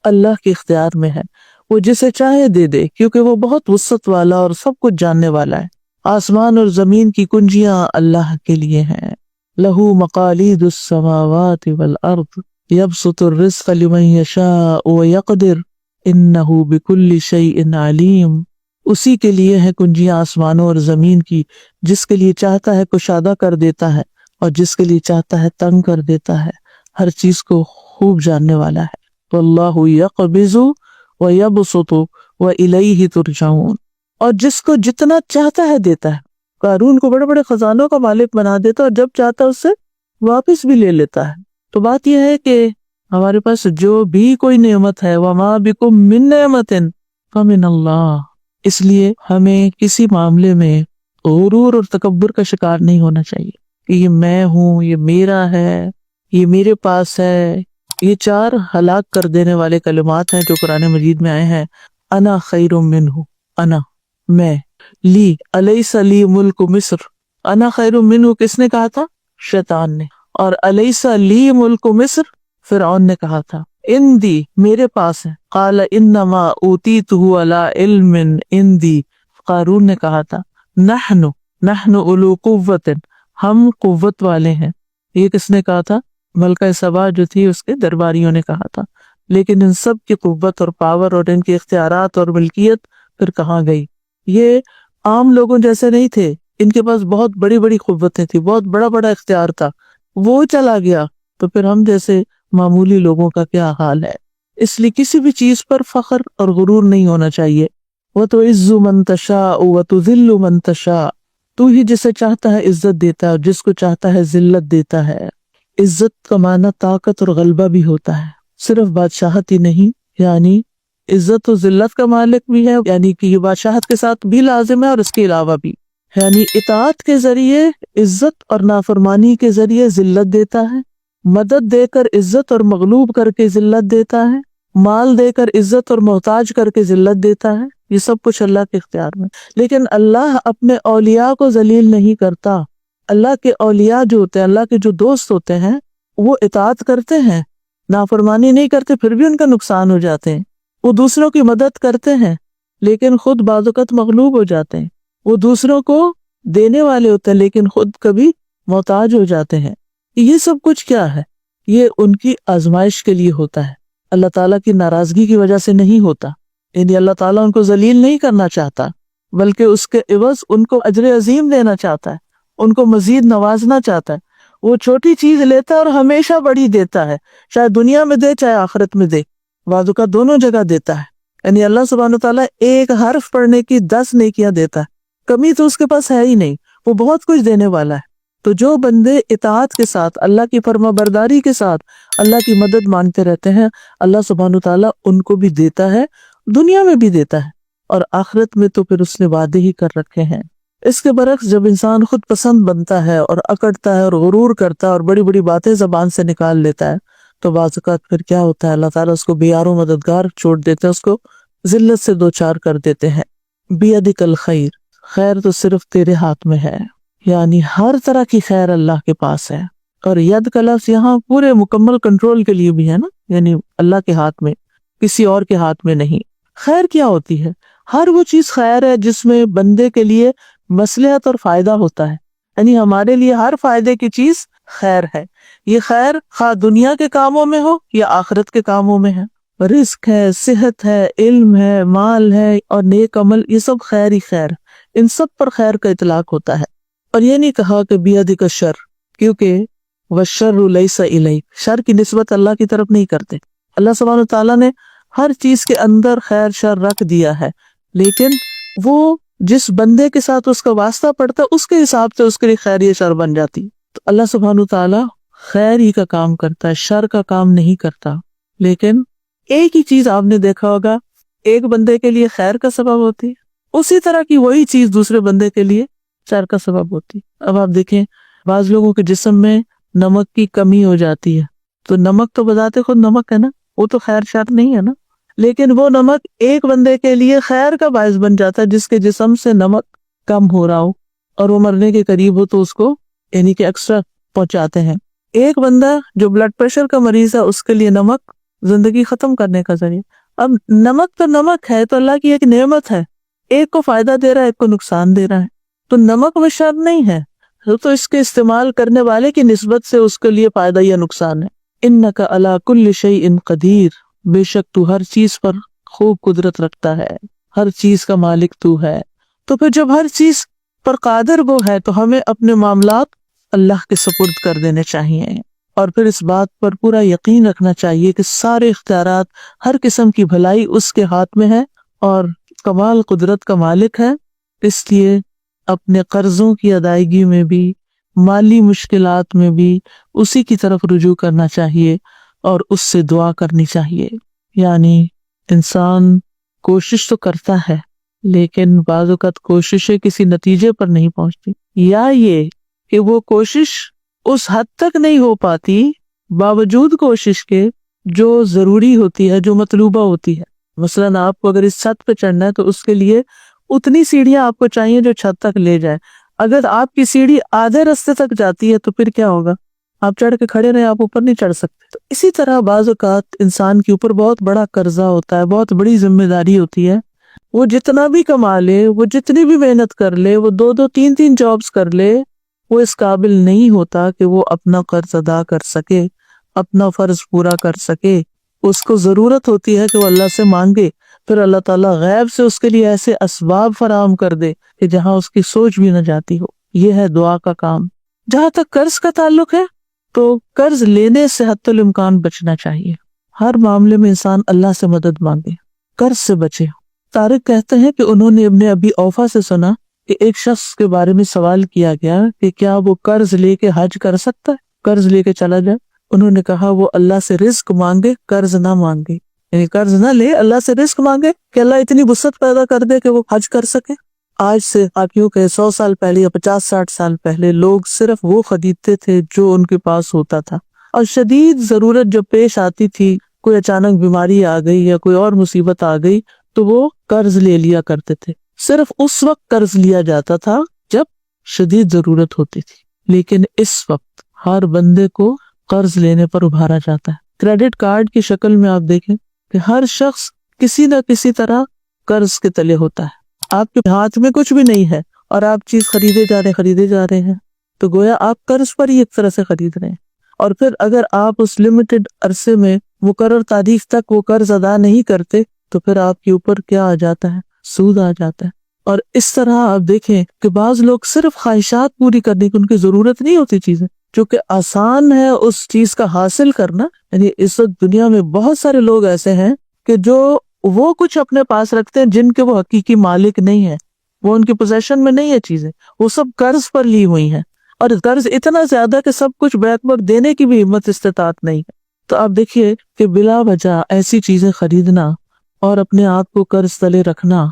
اللہ کے اختیار میں ہے، وہ جسے چاہے دے دے، کیونکہ وہ بہت وسعت والا اور سب کچھ جاننے والا ہے۔ آسمان اور زمین کی کنجیاں اللہ کے لیے ہیں۔ لہ مقالید السماوات والارض یبسط الرزق لمن یشاء ویقدر انہ بکل شیء علیم۔ اسی کے لیے ہے کنجیاں آسمانوں اور زمین کی، جس کے لیے چاہتا ہے کشادہ کر دیتا ہے اور جس کے لیے چاہتا ہے تنگ کر دیتا ہے، ہر چیز کو خوب جاننے والا ہے۔ واللہ یقبض ویبسط والیہ ترجعون۔ اور جس کو جتنا چاہتا ہے دیتا ہے۔ قارون کو بڑے بڑے خزانوں کا مالک بنا دیتا ہے اور جب چاہتا ہے اس سے واپس بھی لے لیتا ہے۔ تو بات یہ ہے کہ ہمارے پاس جو بھی کوئی نعمت ہے، وما بکم من نعمت فمن اللہ، اس لیے ہمیں کسی معاملے میں غرور اور تکبر کا شکار نہیں ہونا چاہیے کہ یہ میں ہوں، یہ میرا ہے، یہ میرے پاس ہے۔ یہ 4 ہلاک کر دینے والے کلمات ہیں جو قرآن مجید میں آئے ہیں۔ انا خیر منہ، انا، میں، لی، الیس لی ملک مصر، انا خیر منہ کس نے کہا تھا؟ شیطان نے۔ اور الیس لی ملک مصر فرعون نے کہا تھا۔ اندی، میرے پاس ہے۔ قال انما اوتیتہ علی علم اندی، قارون نے کہا تھا۔ نحن اولو قوت، ہم قوت والے ہیں۔ یہ کس نے کہا تھا؟ ملکہ سبا جو تھی اس کے درباریوں نے کہا تھا۔ لیکن ان سب کی قوت اور پاور اور ان کے اختیارات اور ملکیت پھر کہاں گئی؟ یہ عام لوگوں جیسے نہیں تھے، ان کے پاس بہت بڑی بڑی قوتیں تھی، بہت بڑا بڑا اختیار تھا، وہ چلا گیا تو پھر ہم جیسے معمولی لوگوں کا کیا حال ہے؟ اس لیے کسی بھی چیز پر فخر اور غرور نہیں ہونا چاہیے۔ وَتُعِزُّ مَن تَشَاءُ وَتُذِلُّ مَن تَشَاءُ، تو ہی جسے چاہتا ہے عزت دیتا ہے اور جس کو چاہتا ہے ذلت دیتا ہے۔ عزت کا معنی طاقت اور غلبہ بھی ہوتا ہے، صرف بادشاہت ہی نہیں، یعنی عزت و ذلت کا مالک بھی ہے، یعنی کہ یہ بادشاہت کے ساتھ بھی لازم ہے اور اس کے علاوہ بھی، یعنی اطاعت کے ذریعے عزت اور نافرمانی کے ذریعے ذلت دیتا ہے، مدد دے کر عزت اور مغلوب کر کے ذلت دیتا ہے، مال دے کر عزت اور محتاج کر کے ذلت دیتا ہے۔ یہ سب کچھ اللہ کے اختیار میں، لیکن اللہ اپنے اولیاء کو ذلیل نہیں کرتا۔ اللہ کے اولیاء جو ہوتے ہیں، اللہ کے جو دوست ہوتے ہیں، وہ اطاعت کرتے ہیں، نافرمانی نہیں کرتے، پھر بھی ان کا نقصان ہو جاتے ہیں۔ وہ دوسروں کی مدد کرتے ہیں لیکن خود بعض اوقات مغلوب ہو جاتے ہیں۔ وہ دوسروں کو دینے والے ہوتے ہیں لیکن خود کبھی محتاج ہو جاتے ہیں۔ یہ سب کچھ کیا ہے؟ یہ ان کی آزمائش کے لیے ہوتا ہے۔ اللہ تعالیٰ کی ناراضگی کی وجہ سے نہیں ہوتا، یعنی اللہ تعالیٰ ان کو ذلیل نہیں کرنا چاہتا، بلکہ اس کے عوض ان کو اجر عظیم دینا چاہتا ہے، ان کو مزید نوازنا چاہتا ہے۔ وہ چھوٹی چیز لیتا ہے اور ہمیشہ بڑی دیتا ہے، چاہے دنیا میں دے چاہے آخرت میں دے، بعض اوقات دونوں جگہ دیتا ہے۔ یعنی اللہ سبحانہ وتعالیٰ ایک حرف پڑھنے کی 10 نیکیاں دیتا ہے، کمی تو اس کے پاس ہے ہی نہیں، وہ بہت کچھ دینے والا ہے۔ تو جو بندے اطاعت کے ساتھ، اللہ کی فرما برداری کے ساتھ اللہ کی مدد مانگتے رہتے ہیں، اللہ سبحانہ وتعالیٰ ان کو بھی دیتا ہے، دنیا میں بھی دیتا ہے، اور آخرت میں تو پھر اس نے وعدے ہی کر رکھے ہیں۔ اس کے برعکس جب انسان خود پسند بنتا ہے اور اکڑتا ہے اور غرور کرتا ہے اور بڑی بڑی باتیں زبان سے نکال لیتا ہے، تو بعض اوقات پھر کیا ہوتا ہے، اللہ تعالیٰ اس کو بے یار و مددگار چھوڑ دیتے ہیں، اس کو ذلت سے دوچار کر دیتے ہیں۔ بیدک الخیر، خیر تو صرف تیرے ہاتھ میں ہے، یعنی ہر طرح کی خیر اللہ کے پاس ہے۔ اور ید کا لفظ یہاں پورے مکمل کنٹرول کے لیے بھی ہے نا، یعنی اللہ کے ہاتھ میں، کسی اور کے ہاتھ میں نہیں۔ خیر کیا ہوتی ہے؟ ہر وہ چیز خیر ہے جس میں بندے کے لیے مصلحت اور فائدہ ہوتا ہے، یعنی ہمارے لیے ہر فائدے کی چیز خیر ہے۔ یہ خیر خواہ دنیا کے کاموں میں ہو یا آخرت کے کاموں میں ہے، رزق ہے، صحت ہے، علم ہے، مال ہے اور نیک عمل، یہ سب خیر ہی خیر، ان سب پر خیر کا اطلاق ہوتا ہے۔ اور یہ نہیں کہا کہ بیدک الشر، کیونکہ والشر لیس الیک، شر کی نسبت اللہ کی طرف نہیں کرتے۔ اللہ سبحانہ تعالیٰ نے ہر چیز کے اندر خیر شر رکھ دیا ہے، لیکن وہ جس بندے کے ساتھ اس کا واسطہ پڑتا ہے اس کے حساب سے اس کے لیے خیر یا شر بن جاتی۔ تو اللہ سبحانہ تعالیٰ خیر ہی کا کام کرتا ہے، شر کا کام نہیں کرتا۔ لیکن ایک ہی چیز آپ نے دیکھا ہوگا، ایک بندے کے لیے خیر کا سبب ہوتی ہے، اسی طرح کی وہی چیز دوسرے بندے کے لیے شر کا سبب ہوتی۔ اب آپ دیکھیں بعض لوگوں کے جسم میں نمک کی کمی ہو جاتی ہے، تو نمک تو بذات خود نمک ہے نا، وہ تو خیر شر نہیں ہے نا، لیکن وہ نمک ایک بندے کے لیے خیر کا باعث بن جاتا ہے جس کے جسم سے نمک کم ہو رہا ہو اور وہ مرنے کے قریب ہو، تو اس کو یعنی کہ ایکسٹرا پہنچاتے ہیں۔ ایک بندہ جو بلڈ پریشر کا مریض ہے، اس کے لیے نمک زندگی ختم کرنے کا ذریعہ۔ اب نمک تو نمک ہے، تو اللہ کی ایک نعمت ہے، ایک کو فائدہ دے رہا ہے، ایک کو نقصان دے رہا ہے، تو نمک میں شر نہیں ہے، تو اس کے استعمال کرنے والے کی نسبت سے اس کے لیے فائدہ یا نقصان ہے۔ انک علی کل شیء قدیر، بے شک تو ہر چیز پر خوب قدرت رکھتا ہے، ہر چیز کا مالک تو ہے۔ تو پھر جب ہر چیز پر قادر وہ ہے، تو ہمیں اپنے معاملات اللہ کے سپرد کر دینے چاہیے، اور پھر اس بات پر پورا یقین رکھنا چاہیے کہ سارے اختیارات، ہر قسم کی بھلائی اس کے ہاتھ میں ہے اور کمال قدرت کا مالک ہے۔ اس لیے اپنے قرضوں کی ادائیگی میں بھی، مالی مشکلات میں بھی اسی کی طرف رجوع کرنا چاہیے اور اس سے دعا کرنی چاہیے۔ یعنی انسان کوشش تو کرتا ہے، لیکن بعض اوقات کوششیں کسی نتیجے پر نہیں پہنچتی، یا یہ کہ وہ کوشش اس حد تک نہیں ہو پاتی باوجود کوشش کے جو ضروری ہوتی ہے، جو مطلوبہ ہوتی ہے۔ مثلاً آپ کو اگر اس چھت پہ چڑھنا ہے تو اس کے لیے اتنی سیڑھیاں آپ کو چاہیے جو چھت تک لے جائے۔ اگر آپ کی سیڑھی آدھے راستے تک جاتی ہے تو پھر کیا ہوگا؟ آپ چڑھ کے کھڑے رہے، آپ اوپر نہیں چڑھ سکتے۔ تو اسی طرح بعض اوقات انسان کے اوپر بہت بڑا قرضہ ہوتا ہے، بہت بڑی ذمہ داری ہوتی ہے، وہ جتنا بھی کما لے، وہ جتنی بھی محنت کر لے، وہ 2 3 جابز کر لے، وہ اس قابل نہیں ہوتا کہ وہ اپنا قرض ادا کر سکے، اپنا فرض پورا کر سکے۔ اس کو ضرورت ہوتی ہے کہ وہ اللہ سے مانگے، پھر اللہ تعالیٰ غیب سے اس کے لیے ایسے اسباب فراہم کر دے کہ جہاں اس کی سوچ بھی نہ جاتی ہو۔ یہ ہے دعا کا کام۔ جہاں تک قرض کا تعلق ہے تو قرض لینے سے حتی الامکان بچنا چاہیے۔ ہر معاملے میں انسان اللہ سے مدد مانگے، قرض سے بچے۔ طارق کہتے ہیں کہ انہوں نے ابن ابی اوفا سے سنا کہ ایک شخص کے بارے میں سوال کیا گیا کہ کیا وہ قرض لے کے حج کر سکتا ہے، قرض لے کے چلا جائے؟ انہوں نے کہا وہ اللہ سے رزق مانگے، قرض نہ مانگے، یعنی قرض نہ لے، اللہ سے رزق مانگے کہ اللہ اتنی وسعت پیدا کر دے کہ وہ حج کر سکے۔ آج سے آپ یوں کہ 100 سال پہلے یا 50-60 سال پہلے لوگ صرف وہ خریدتے تھے جو ان کے پاس ہوتا تھا، اور شدید ضرورت جب پیش آتی تھی، کوئی اچانک بیماری آ گئی یا کوئی اور مصیبت آ گئی، تو وہ قرض لے لیا کرتے تھے۔ صرف اس وقت قرض لیا جاتا تھا جب شدید ضرورت ہوتی تھی، لیکن اس وقت ہر بندے کو قرض لینے پر ابھارا جاتا ہے۔ کریڈٹ کارڈ کی شکل میں آپ دیکھیں کہ ہر شخص کسی نہ کسی طرح قرض کے تلے ہوتا ہے۔ آپ کے ہاتھ میں کچھ بھی نہیں ہے اور آپ چیز خریدے جا رہے ہیں، تو گویا آپ قرض پر ہی ایک طرح سے خرید رہے ہیں۔ اور پھر اگر آپ اس لمیٹڈ عرصے میں مقرر تاریخ تک وہ قرض ادا نہیں کرتے تو پھر آپ کے اوپر کیا آ جاتا ہے؟ سود آ جاتا ہے۔ اور اس طرح آپ دیکھیں کہ بعض لوگ صرف خواہشات پوری کرنے کی ان کی ضرورت نہیں ہوتی چیزیں، چونکہ آسان ہے اس چیز کا حاصل کرنا۔ یعنی اس وقت دنیا میں بہت سارے لوگ ایسے ہیں کہ جو وہ کچھ اپنے پاس رکھتے ہیں جن کے وہ حقیقی مالک نہیں ہیں، وہ ان کی پوزیشن میں نہیں ہے چیزیں، وہ سب قرض پر لی ہوئی ہیں، اور قرض اتنا زیادہ کہ سب کچھ بیک وقت دینے کی بھی ہمت استطاعت نہیں ہے۔ تو آپ دیکھیے کہ بلا وجہ ایسی چیزیں خریدنا اور اپنے آپ کو قرض تلے رکھنا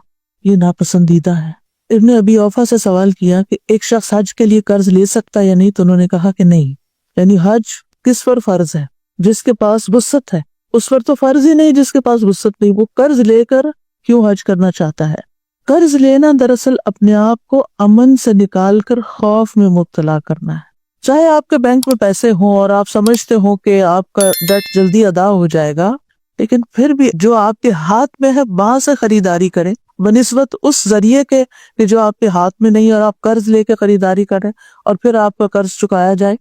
یہ ناپسندیدہ ہے۔ ابن ابی اوفا سے سوال کیا کہ ایک شخص حج کے لیے قرض لے سکتا ہے یا نہیں، تو انہوں نے کہا کہ نہیں۔ یعنی حج کس پر فرض ہے؟ جس کے پاس وسعت ہے، اس پر تو فرض ہی نہیں جس کے پاس وسعت نہیں۔ وہ قرض لے کر کیوں حج کرنا چاہتا ہے؟ قرض لینا دراصل اپنے آپ کو امن سے نکال کر خوف میں مبتلا کرنا ہے۔ چاہے آپ کے بینک میں پیسے ہوں اور آپ سمجھتے ہوں کہ آپ کا ڈیٹ جلدی ادا ہو جائے گا، لیکن پھر بھی جو آپ کے ہاتھ میں ہے وہاں سے خریداری کریں بنسبت اس ذریعے کے کہ جو آپ کے ہاتھ میں نہیں اور آپ قرض لے کے خریداری کریں اور پھر آپ کا قرض چکایا جائے۔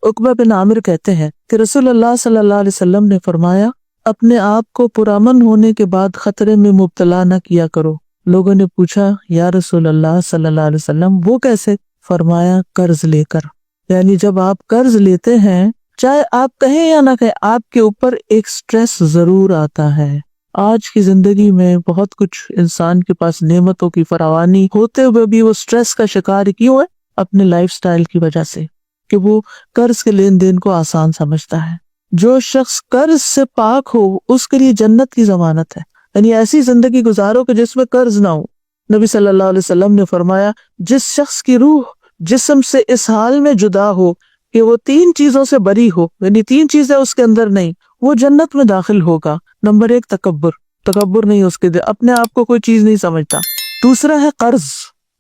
عقبہ بن عامر کہتے ہیں کہ رسول اللہ صلی اللہ علیہ وسلم نے فرمایا، اپنے آپ کو پرامن ہونے کے بعد خطرے میں مبتلا نہ کیا کرو۔ لوگوں نے پوچھا، یا رسول اللہ صلی اللہ علیہ وسلم وہ کیسے؟ فرمایا، قرض لے کر۔ یعنی جب آپ قرض لیتے ہیں، چاہے آپ کہیں یا نہ کہیں، آپ کے اوپر ایک سٹریس ضرور آتا ہے۔ آج کی زندگی میں بہت کچھ انسان کے پاس نعمتوں کی فراوانی ہوتے ہوئے بھی وہ سٹریس کا شکار کیوں ہے؟ اپنے لائف سٹائل کی وجہ سے، کہ وہ قرض کے لین دین کو آسان سمجھتا ہے۔ جو شخص قرض سے پاک ہو اس کے لیے جنت کی ضمانت ہے۔ یعنی ایسی زندگی گزارو کہ جس میں قرض نہ ہو۔ نبی صلی اللہ علیہ وسلم نے فرمایا، جس شخص کی روح جسم سے اس حال میں جدا ہو کہ وہ 3 چیزوں سے بری ہو، یعنی 3 چیزیں اس کے اندر نہیں، وہ جنت میں داخل ہوگا۔ نمبر 1 تکبر نہیں اس کے دل، اپنے آپ کو کوئی چیز نہیں سمجھتا۔ دوسرا ہے قرض،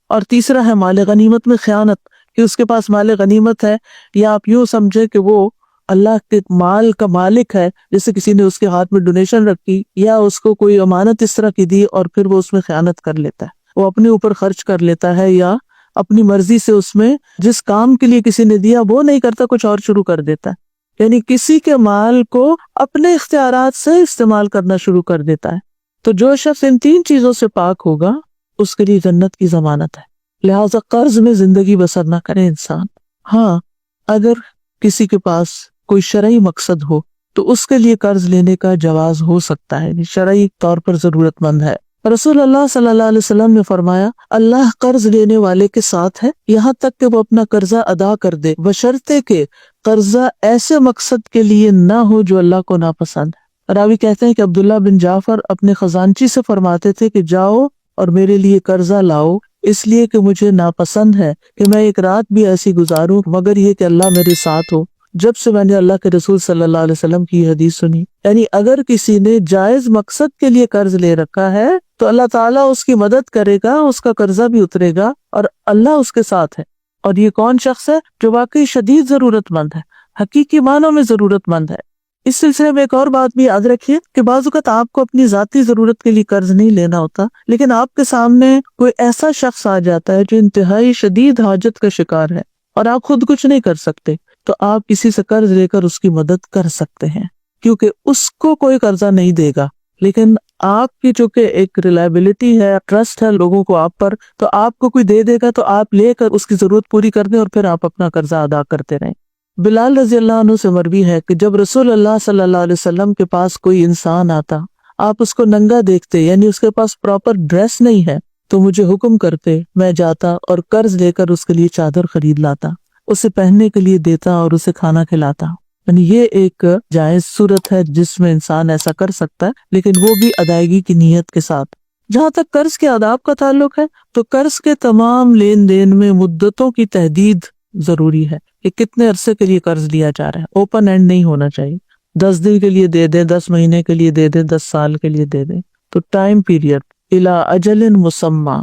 اور تیسرا ہے مال غنیمت میں خیانت، کہ اس کے پاس مال غنیمت ہے، یا آپ یوں سمجھے کہ وہ اللہ کے مال کا مالک ہے، جیسے کسی نے اس کے ہاتھ میں ڈونیشن رکھی یا اس کو کوئی امانت اس طرح کی دی اور پھر وہ اس میں خیانت کر لیتا ہے، وہ اپنے اوپر خرچ کر لیتا ہے یا اپنی مرضی سے اس میں جس کام کے لیے کسی نے دیا وہ نہیں کرتا، کچھ اور شروع کر دیتا ہے۔ یعنی کسی کے مال کو اپنے اختیارات سے استعمال کرنا شروع کر دیتا ہے۔ تو جو شخص ان 3 چیزوں سے پاک ہوگا اس کے لیے جنت کی ضمانت ہے۔ لہٰذا قرض میں زندگی بسر نہ کرے انسان۔ ہاں، اگر کسی کے پاس کوئی شرعی مقصد ہو تو اس کے لیے قرض لینے کا جواز ہو سکتا ہے، شرعی طور پر ضرورت مند ہے۔ رسول اللہ صلی اللہ علیہ وسلم نے فرمایا، اللہ قرض لینے والے کے ساتھ ہے یہاں تک کہ وہ اپنا قرضہ ادا کر دے، بشرطے کہ قرضہ ایسے مقصد کے لیے نہ ہو جو اللہ کو ناپسند ہے۔ راوی کہتے ہیں کہ عبداللہ بن جعفر اپنے خزانچی سے فرماتے تھے کہ جاؤ اور میرے لیے قرضہ لاؤ، اس لیے کہ مجھے ناپسند ہے کہ میں ایک رات بھی ایسی گزاروں مگر یہ کہ اللہ میرے ساتھ ہو۔ جب سے میں نے اللہ کے رسول صلی اللہ علیہ وسلم کی یہ حدیث سنی، یعنی اگر کسی نے جائز مقصد کے لیے قرض لے رکھا ہے تو اللہ تعالیٰ اس کی مدد کرے گا، اس کا قرضہ بھی اترے گا اور اللہ اس کے ساتھ ہے۔ اور یہ کون شخص ہے؟ جو واقعی شدید ضرورت مند ہے، حقیقی معنوں میں ضرورت مند ہے۔ اس سلسلے میں ایک اور بات بھی یاد رکھیے کہ بعض اوقات آپ کو اپنی ذاتی ضرورت کے لیے قرض نہیں لینا ہوتا، لیکن آپ کے سامنے کوئی ایسا شخص آ جاتا ہے جو انتہائی شدید حاجت کا شکار ہے اور آپ خود کچھ نہیں کر سکتے، تو آپ کسی سے قرض لے کر اس کی مدد کر سکتے ہیں، کیونکہ اس کو کوئی قرضہ نہیں دے گا، لیکن آپ کی چونکہ ایک ریلائبلٹی ہے، ٹرسٹ ہے لوگوں کو آپ پر، تو آپ کو کوئی دے دے گا تو آپ لے کر اس کی ضرورت پوری کر دیں اور پھر آپ اپنا قرضہ ادا کرتے رہیں۔ بلال رضی اللہ عنہ سے مروی ہے کہ جب رسول اللہ صلی اللہ علیہ وسلم کے پاس کوئی انسان آتا، آپ اس کو ننگا دیکھتے، یعنی اس کے پاس پراپر ڈریس نہیں ہے، تو مجھے حکم کرتے، میں جاتا اور قرض لے کر اس کے لیے چادر خرید لاتا، اسے پہننے کے لیے دیتا اور اسے کھانا کھلاتا۔ یعنی یہ ایک جائز صورت ہے جس میں انسان ایسا کر سکتا ہے، لیکن وہ بھی ادائیگی کی نیت کے ساتھ۔ جہاں تک قرض کے آداب کا تعلق ہے تو قرض کے تمام لین دین میں مدتوں کی تحدید ضروری ہے کہ کتنے عرصے کے لیے قرض لیا جا رہا ہے، اوپن اینڈ نہیں ہونا چاہیے۔ 10 دن کے لیے دے دیں، 10 مہینے کے لیے دے دیں، 10 سال کے لیے دے دیں، تو ٹائم پیریڈ الی اجل مسمى۔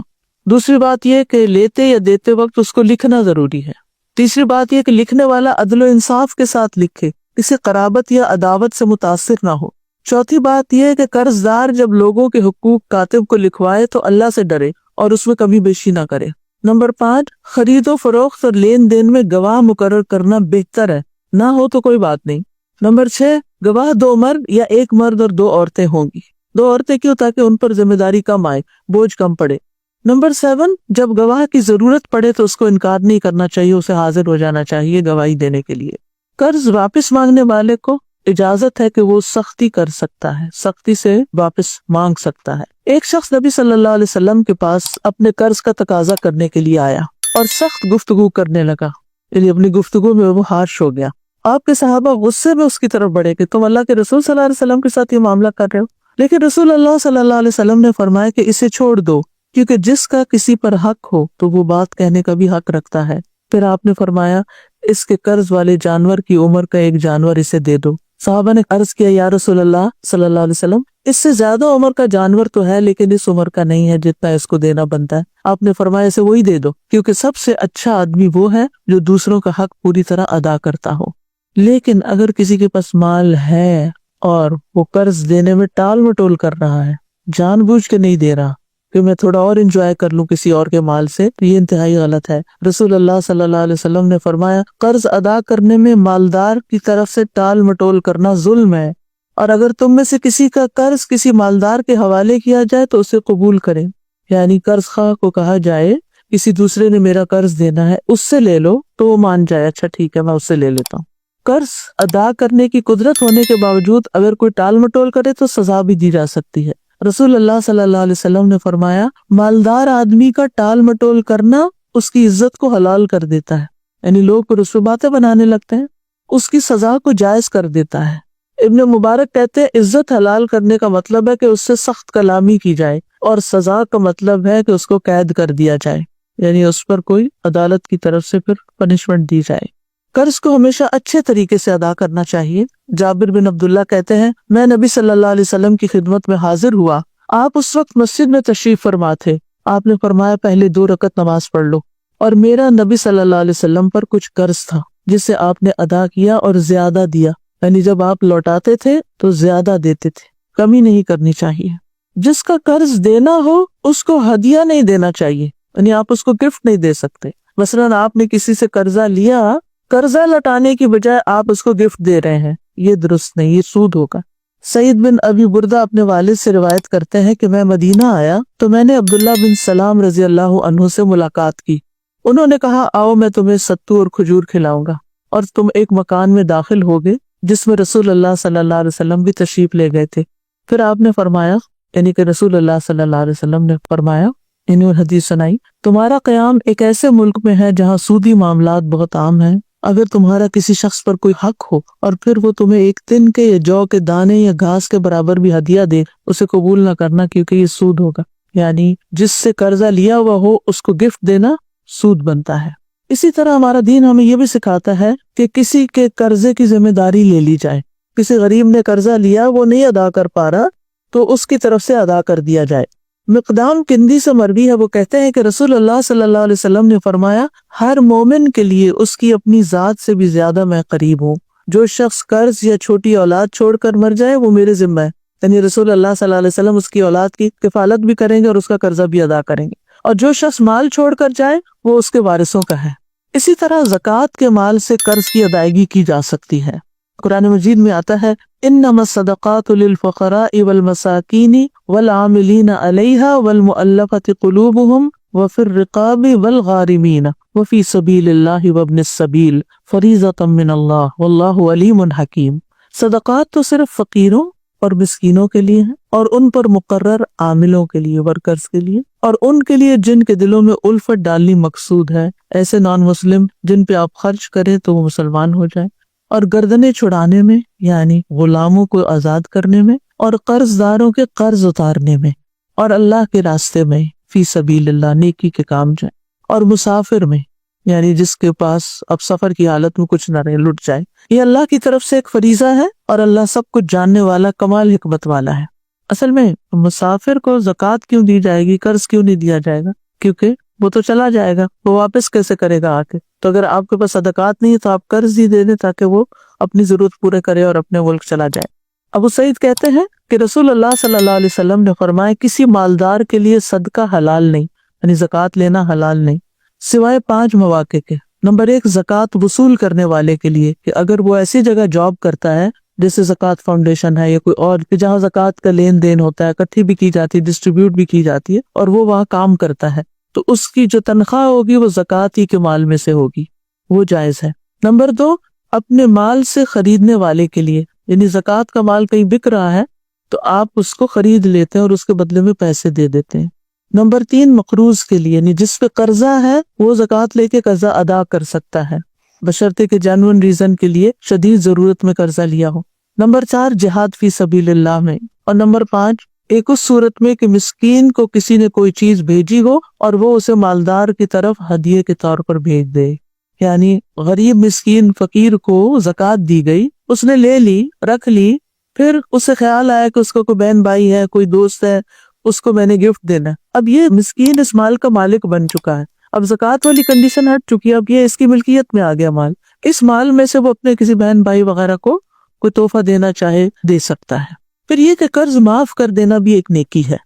دوسری بات یہ کہ لیتے یا دیتے وقت اس کو لکھنا ضروری ہے۔ تیسری بات یہ کہ لکھنے والا عدل و انصاف کے ساتھ لکھے، کسی قرابت یا عداوت سے متاثر نہ ہو۔ چوتھی بات یہ ہے کہ قرض دار جب لوگوں کے حقوق کاتب کو لکھوائے تو اللہ سے ڈرے اور اس میں کمی بیشی نہ کرے۔ نمبر 5، خرید و فروخت اور لین دین میں گواہ مقرر کرنا بہتر ہے، نہ ہو تو کوئی بات نہیں۔ نمبر 6، گواہ 2 مرد یا 1 مرد اور 2 عورتیں ہوں گی۔ 2 عورتیں کیوں؟ تاکہ ان پر ذمہ داری کم آئے، بوجھ کم پڑے۔ نمبر 7، جب گواہ کی ضرورت پڑے تو اس کو انکار نہیں کرنا چاہیے، اسے حاضر ہو جانا چاہیے گواہی دینے کے لیے۔ قرض واپس مانگنے والے کو اجازت ہے کہ وہ سختی کر سکتا ہے، سختی سے واپس مانگ سکتا ہے۔ ایک شخص نبی صلی اللہ علیہ وسلم کے پاس اپنے قرض کا تقاضا کرنے کے لیے آیا اور سخت گفتگو کرنے لگا، یعنی اپنی گفتگو میں وہ ہارش ہو گیا۔ آپ کے صحابہ غصے میں اس کی طرف بڑھے کہ تم اللہ کے رسول صلی اللہ علیہ وسلم کے ساتھ یہ معاملہ کر رہے ہو، لیکن رسول اللہ صلی اللہ علیہ وسلم نے فرمایا کہ اسے چھوڑ دو، کیونکہ جس کا کسی پر حق ہو تو وہ بات کہنے کا بھی حق رکھتا ہے۔ پھر آپ نے فرمایا اس کے قرض والے جانور کی عمر کا 1 جانور اسے دے دو۔ صحابہ نے عرض کیا یا رسول اللہ صلی اللہ علیہ وسلم، اس سے زیادہ عمر کا جانور تو ہے لیکن اس عمر کا نہیں ہے جتنا اس کو دینا بنتا ہے۔ آپ نے فرمایا اسے وہی دے دو، کیونکہ سب سے اچھا آدمی وہ ہے جو دوسروں کا حق پوری طرح ادا کرتا ہو۔ لیکن اگر کسی کے پاس مال ہے اور وہ قرض دینے میں ٹال مٹول کر رہا ہے، جان بوجھ کے نہیں دے رہا کہ میں تھوڑا اور انجوائے کر لوں کسی اور کے مال سے، تو یہ انتہائی غلط ہے۔ رسول اللہ صلی اللہ علیہ وسلم نے فرمایا قرض ادا کرنے میں مالدار کی طرف سے ٹال مٹول کرنا ظلم ہے، اور اگر تم میں سے کسی کا قرض کسی مالدار کے حوالے کیا جائے تو اسے قبول کریں، یعنی قرض خواہ کو کہا جائے کسی دوسرے نے میرا قرض دینا ہے اس سے لے لو، تو وہ مان جائے اچھا ٹھیک ہے میں اس سے لے لیتا ہوں۔ قرض ادا کرنے کی قدرت ہونے کے باوجود اگر کوئی ٹال مٹول کرے تو سزا بھی دی جا سکتی ہے۔ رسول اللہ صلی اللہ علیہ وسلم نے فرمایا مالدار آدمی کا ٹال مٹول کرنا اس کی عزت کو حلال کر دیتا ہے، یعنی لوگ پر اس پہ باتیں بنانے لگتے ہیں، اس کی سزا کو جائز کر دیتا ہے۔ ابن مبارک کہتے ہیں عزت حلال کرنے کا مطلب ہے کہ اس سے سخت کلامی کی جائے، اور سزا کا مطلب ہے کہ اس کو قید کر دیا جائے، یعنی اس پر کوئی عدالت کی طرف سے پھر پنشمنٹ دی جائے۔ قرض کو ہمیشہ اچھے طریقے سے ادا کرنا چاہیے۔ جابر بن عبداللہ کہتے ہیں میں نبی صلی اللہ علیہ وسلم کی خدمت میں حاضر ہوا، آپ اس وقت مسجد میں تشریف فرما تھے، آپ نے فرمایا پہلے 2 رکعت نماز پڑھ لو، اور میرا نبی صلی اللہ علیہ وسلم پر کچھ قرض تھا جسے آپ نے ادا کیا اور زیادہ دیا، یعنی جب آپ لوٹاتے تھے تو زیادہ دیتے تھے، کمی نہیں کرنی چاہیے۔ جس کا قرض دینا ہو اس کو ہدیہ نہیں دینا چاہیے، یعنی آپ اس کو گفٹ نہیں دے سکتے۔ مثلاً آپ نے کسی سے قرضہ لیا، قرضہ لوٹانے کی بجائے آپ اس کو گفٹ دے رہے ہیں، یہ درست نہیں، یہ سود ہوگا۔ سعید بن ابی بردہ اپنے والد سے روایت کرتے ہیں کہ میں مدینہ آیا تو میں نے عبداللہ بن سلام رضی اللہ عنہ سے ملاقات کی، انہوں نے کہا آؤ میں تمہیں ستو اور کھجور کھلاؤں گا، اور تم ایک مکان میں داخل ہو گئے جس میں رسول اللہ صلی اللہ علیہ وسلم بھی تشریف لے گئے تھے۔ پھر آپ نے فرمایا، یعنی کہ رسول اللہ صلی اللہ علیہ وسلم نے فرمایا، انہوں نے حدیث سنائی، تمہارا قیام ایک ایسے ملک میں ہے جہاں سودی معاملات بہت عام ہیں، اگر تمہارا کسی شخص پر کوئی حق ہو اور پھر وہ تمہیں 1 دن کے یا جو کے دانے یا گھاس کے برابر بھی ہدیہ دے، اسے قبول نہ کرنا کیونکہ یہ سود ہوگا، یعنی جس سے قرضہ لیا ہوا ہو اس کو گفٹ دینا سود بنتا ہے۔ اسی طرح ہمارا دین ہمیں یہ بھی سکھاتا ہے کہ کسی کے قرضے کی ذمہ داری لے لی جائے، کسی غریب نے قرضہ لیا وہ نہیں ادا کر پا رہا تو اس کی طرف سے ادا کر دیا جائے۔ مقدام کندی سے مروی ہے، وہ کہتے ہیں کہ رسول اللہ صلی اللہ علیہ وسلم نے فرمایا ہر مومن کے لیے اس کی اپنی ذات سے بھی زیادہ میں قریب ہوں، جو شخص قرض یا چھوٹی اولاد چھوڑ کر مر جائے وہ میرے ذمہ ہے، یعنی رسول اللہ صلی اللہ علیہ وسلم اس کی اولاد کی کفالت بھی کریں گے اور اس کا قرضہ بھی ادا کریں گے، اور جو شخص مال چھوڑ کر جائے وہ اس کے وارثوں کا ہے۔ اسی طرح زکوٰۃ کے مال سے قرض کی ادائیگی کی جا سکتی ہے۔ قرآن مجید میں آتا ہے انما الصدقات للفقراء والمساکین والعاملین علیہا والمؤلفۃ قلوبہم وفی الرقاب والغارمین وفی سبیل اللہ وابن السبیل فریضۃ من اللہ واللہ علیم حکیم۔ صدقات تو صرف فقیروں اور مسکینوں کے لیے ہیں، اور ان پر مقرر عاملوں کے لیے، ورکرز کے لیے، اور ان کے لیے جن کے دلوں میں الفت ڈالنی مقصود ہے، ایسے نان مسلم جن پہ آپ خرچ کریں تو وہ مسلمان ہو جائیں، اور گردنیں چھڑانے میں یعنی غلاموں کو آزاد کرنے میں، اور قرض داروں کے قرض اتارنے میں، اور اللہ کے راستے میں فی سبیل اللہ نیکی کے کام جائیں، اور مسافر میں یعنی جس کے پاس اب سفر کی حالت میں کچھ نہ رہے، لٹ جائے۔ یہ اللہ کی طرف سے ایک فریضہ ہے، اور اللہ سب کچھ جاننے والا کمال حکمت والا ہے۔ اصل میں مسافر کو زکوٰۃ کیوں دی جائے گی، قرض کیوں نہیں دیا جائے گا؟ کیونکہ وہ تو چلا جائے گا، وہ واپس کیسے کرے گا آ کے؟ تو اگر آپ کے پاس صدقات نہیں ہے تو آپ قرض ہی دے دیں تاکہ وہ اپنی ضرورت پورے کرے اور اپنے ملک چلا جائے۔ ابو سعید کہتے ہیں کہ رسول اللہ صلی اللہ علیہ وسلم نے فرمایا کسی مالدار کے لیے صدقہ حلال نہیں، یعنی زکوٰۃ لینا حلال نہیں، سوائے 5 مواقع کے، نمبر 1 زکوٰۃ وصول کرنے والے کے لیے، کہ اگر وہ ایسی جگہ جاب کرتا ہے جیسے زکوٰۃ فاؤنڈیشن ہے یا کوئی اور، کہ جہاں زکوٰۃ کا لین دین ہوتا ہے، اکٹھی بھی کی جاتی ہے، ڈسٹریبیوٹ بھی کی جاتی ہے، اور وہ وہاں کام کرتا ہے، تو اس کی جو تنخواہ ہوگی وہ زکوٰۃ ہی کے مال میں سے ہوگی، وہ جائز ہے۔ نمبر 2 اپنے مال سے خریدنے والے کے لیے، یعنی زکوٰۃ کا مال کہیں بک رہا ہے تو آپ اس کو خرید لیتے ہیں اور اس کے بدلے میں پیسے دے دیتے ہیں۔ نمبر 3 مقروض کے لیے، یعنی جس پہ قرضہ ہے وہ زکوٰۃ لے کے قرضہ ادا کر سکتا ہے، بشرطے کہ جینوئن ریزن کے لیے شدید ضرورت میں قرضہ لیا ہو۔ نمبر 4 جہاد فی سبیل اللہ میں، اور نمبر 5 ایک اس صورت میں کہ مسکین کو کسی نے کوئی چیز بھیجی ہو اور وہ اسے مالدار کی طرف ہدیے کے طور پر بھیج دے، یعنی غریب مسکین فقیر کو زکوٰۃ دی گئی، اس نے لے لی، رکھ لی، پھر اسے خیال آیا کہ اس کو کوئی بہن بھائی ہے، کوئی دوست ہے، اس کو میں نے گفٹ دینا ہے۔ اب یہ مسکین اس مال کا مالک بن چکا ہے، اب زکوٰۃ والی کنڈیشن ہٹ چکی ہے، اب یہ اس کی ملکیت میں آ گیا مال، اس مال میں سے وہ اپنے کسی بہن بھائی وغیرہ کو کوئی تحفہ دینا چاہے دے سکتا ہے۔ پھر یہ کہ قرض معاف کر دینا بھی ایک نیکی ہے۔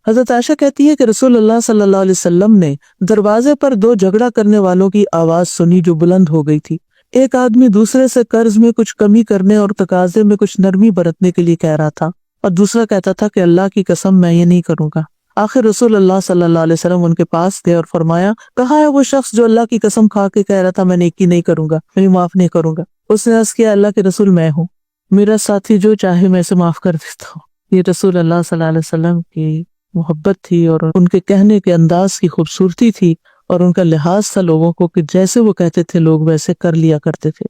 حضرت عائشہ کہتی ہے کہ رسول اللہ صلی اللہ علیہ وسلم نے دروازے پر 2 جھگڑا کرنے والوں کی آواز سنی جو بلند ہو گئی تھی۔ ایک آدمی دوسرے سے قرض میں کچھ کمی کرنے اور تقاضے میں کچھ نرمی برتنے کے لیے کہہ رہا تھا، اور دوسرا کہتا تھا کہ اللہ کی قسم میں یہ نہیں کروں گا۔ آخر رسول اللہ صلی اللہ علیہ وسلم ان کے پاس گئے اور فرمایا، کہاں ہے وہ شخص جو اللہ کی قسم کھا کے کہہ رہا تھا میں نیکی نہیں کروں گا، میں معاف نہیں کروں گا؟ اس نے عرض کیا، اللہ کے رسول میں ہوں، میرا ساتھی جو چاہے میں اسے معاف کر دیتا ہوں۔ یہ رسول اللہ صلی اللہ علیہ وسلم کی محبت تھی اور ان کے کہنے کے انداز کی خوبصورتی تھی، اور ان کا لحاظ تھا لوگوں کو کہ جیسے وہ کہتے تھے لوگ ویسے کر لیا کرتے تھے۔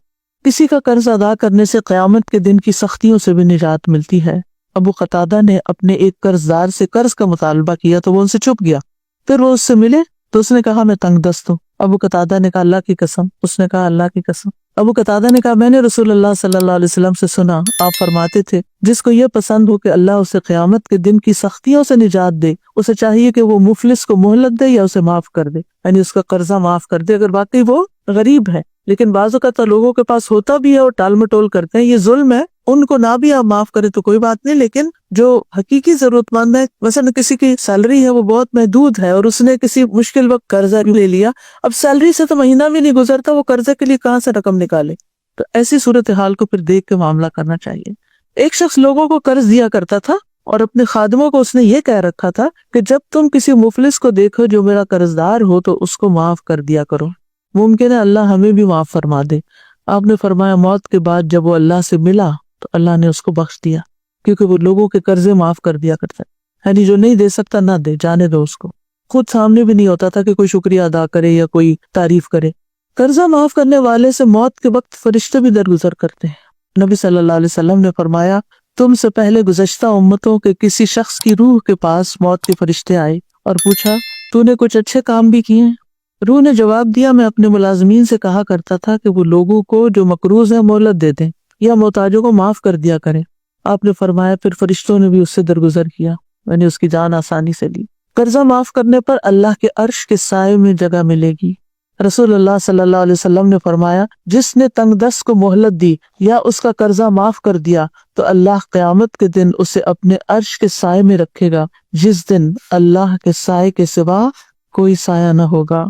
کسی کا قرض ادا کرنے سے قیامت کے دن کی سختیوں سے بھی نجات ملتی ہے۔ ابو قتادہ نے اپنے ایک قرض دار سے قرض کا مطالبہ کیا تو وہ ان سے چپ گیا، پھر وہ اس سے ملے تو اس نے کہا میں تنگ دست ہوں۔ ابو قتادہ نے کہا اللہ کی قسم، اس نے کہا اللہ کی قسم۔ ابو قتادہ نے کہا میں نے رسول اللہ صلی اللہ علیہ وسلم سے سنا، آپ فرماتے تھے جس کو یہ پسند ہو کہ اللہ اسے قیامت کے دن کی سختیوں سے نجات دے، اسے چاہیے کہ وہ مفلس کو مہلت دے یا اسے معاف کر دے، یعنی اس کا قرضہ معاف کر دے اگر واقعی وہ غریب ہے۔ لیکن بعض اوقات لوگوں کے پاس ہوتا بھی ہے اور ٹال مٹول کرتے ہیں، یہ ظلم ہے۔ ان کو نہ بھی آپ معاف کریں تو کوئی بات نہیں، لیکن جو حقیقی ضرورت مند ہے، مثلا کسی کی سیلری ہے وہ بہت محدود ہے اور اس نے کسی مشکل وقت قرضہ لے لیا، اب سیلری سے تو مہینہ بھی نہیں گزرتا، وہ قرضے کے لیے کہاں سے رقم نکالے؟ تو ایسی صورتحال کو پھر دیکھ کے معاملہ کرنا چاہیے۔ ایک شخص لوگوں کو قرض دیا کرتا تھا اور اپنے خادموں کو اس نے یہ کہہ رکھا تھا کہ جب تم کسی مفلس کو دیکھو جو میرا قرض دار ہو تو اس کو معاف کر دیا کرو، ممکن ہے اللہ ہمیں بھی معاف فرما دے۔ آپ نے فرمایا موت کے بعد جب وہ اللہ سے ملا تو اللہ نے اس کو بخش دیا، کیونکہ وہ لوگوں کے قرضے معاف کر دیا کرتا ہے، یعنی جو نہیں دے سکتا نہ دے، جانے دو اس کو۔ خود سامنے بھی نہیں ہوتا تھا کہ کوئی شکریہ ادا کرے یا کوئی تعریف کرے۔ قرضہ معاف کرنے والے سے موت کے وقت فرشتے بھی درگزر کرتے ہیں۔ نبی صلی اللہ علیہ وسلم نے فرمایا تم سے پہلے گزشتہ امتوں کے کسی شخص کی روح کے پاس موت کے فرشتے آئے اور پوچھا تو نے کچھ اچھے کام بھی کیے ہیں؟ روح نے جواب دیا میں اپنے ملازمین سے کہا کرتا تھا کہ وہ لوگوں کو جو مقروض ہیں مہلت دے دیں یا محتاجوں کو معاف کر دیا کریں۔ آپ نے فرمایا پھر فرشتوں نے بھی اس سے درگزر کیا، میں نے اس کی جان آسانی سے لی۔ قرضہ معاف کرنے پر اللہ کے عرش کے سائے میں جگہ ملے گی۔ رسول اللہ صلی اللہ علیہ وسلم نے فرمایا جس نے تنگ دست کو مہلت دی یا اس کا قرضہ معاف کر دیا تو اللہ قیامت کے دن اسے اپنے عرش کے سائے میں رکھے گا، جس دن اللہ کے سائے کے سوا کوئی سایہ نہ ہوگا۔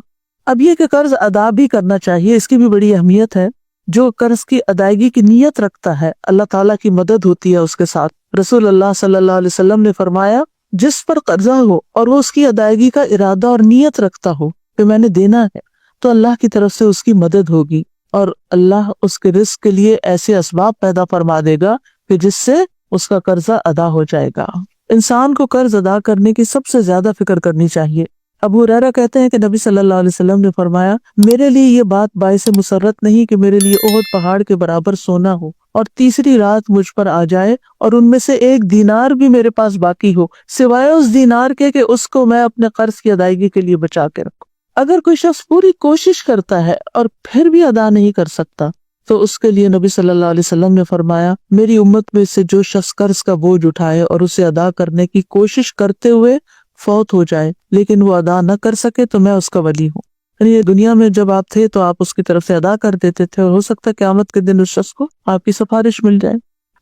اب یہ کہ قرض ادا بھی کرنا چاہیے، اس کی بھی بڑی اہمیت ہے۔ جو قرض کی ادائیگی کی نیت رکھتا ہے اللہ تعالیٰ کی مدد ہوتی ہے اس کے ساتھ۔ رسول اللہ صلی اللہ علیہ وسلم نے فرمایا جس پر قرضہ ہو اور وہ اس کی ادائیگی کا ارادہ اور نیت رکھتا ہو کہ میں نے دینا ہے تو اللہ کی طرف سے اس کی مدد ہوگی اور اللہ اس کے رزق کے لیے ایسے اسباب پیدا فرما دے گا کہ جس سے اس کا قرضہ ادا ہو جائے گا۔ انسان کو قرض ادا کرنے کی سب سے زیادہ فکر کرنی چاہیے۔ ابو ہریرہ کہتے ہیں کہ نبی صلی اللہ علیہ وسلم نے فرمایا میرے لیے یہ بات باعث مسرت نہیں کہ میرے لیے احد پہاڑ کے برابر سونا ہو اور تیسری رات مجھ پر آ جائے اور ان میں سے 1 دینار بھی میرے پاس باقی ہو سوائے اس دینار کے کہ اس کو میں اپنے قرض کی ادائیگی کے لیے بچا کے رکھوں۔ اگر کوئی شخص پوری کوشش کرتا ہے اور پھر بھی ادا نہیں کر سکتا تو اس کے لیے نبی صلی اللہ علیہ وسلم نے فرمایا میری امت میں سے جو شخص قرض کا بوجھ اٹھائے اور اسے ادا کرنے کی کوشش کرتے ہوئے فوت ہو جائے لیکن وہ ادا نہ کر سکے تو میں اس کا ولی ہوں۔ یعنی دنیا میں جب آپ تھے تو آپ اس کی طرف سے ادا کر دیتے تھے اور ہو سکتا ہے قیامت کے دن اس شخص کو آپ کی سفارش مل جائے۔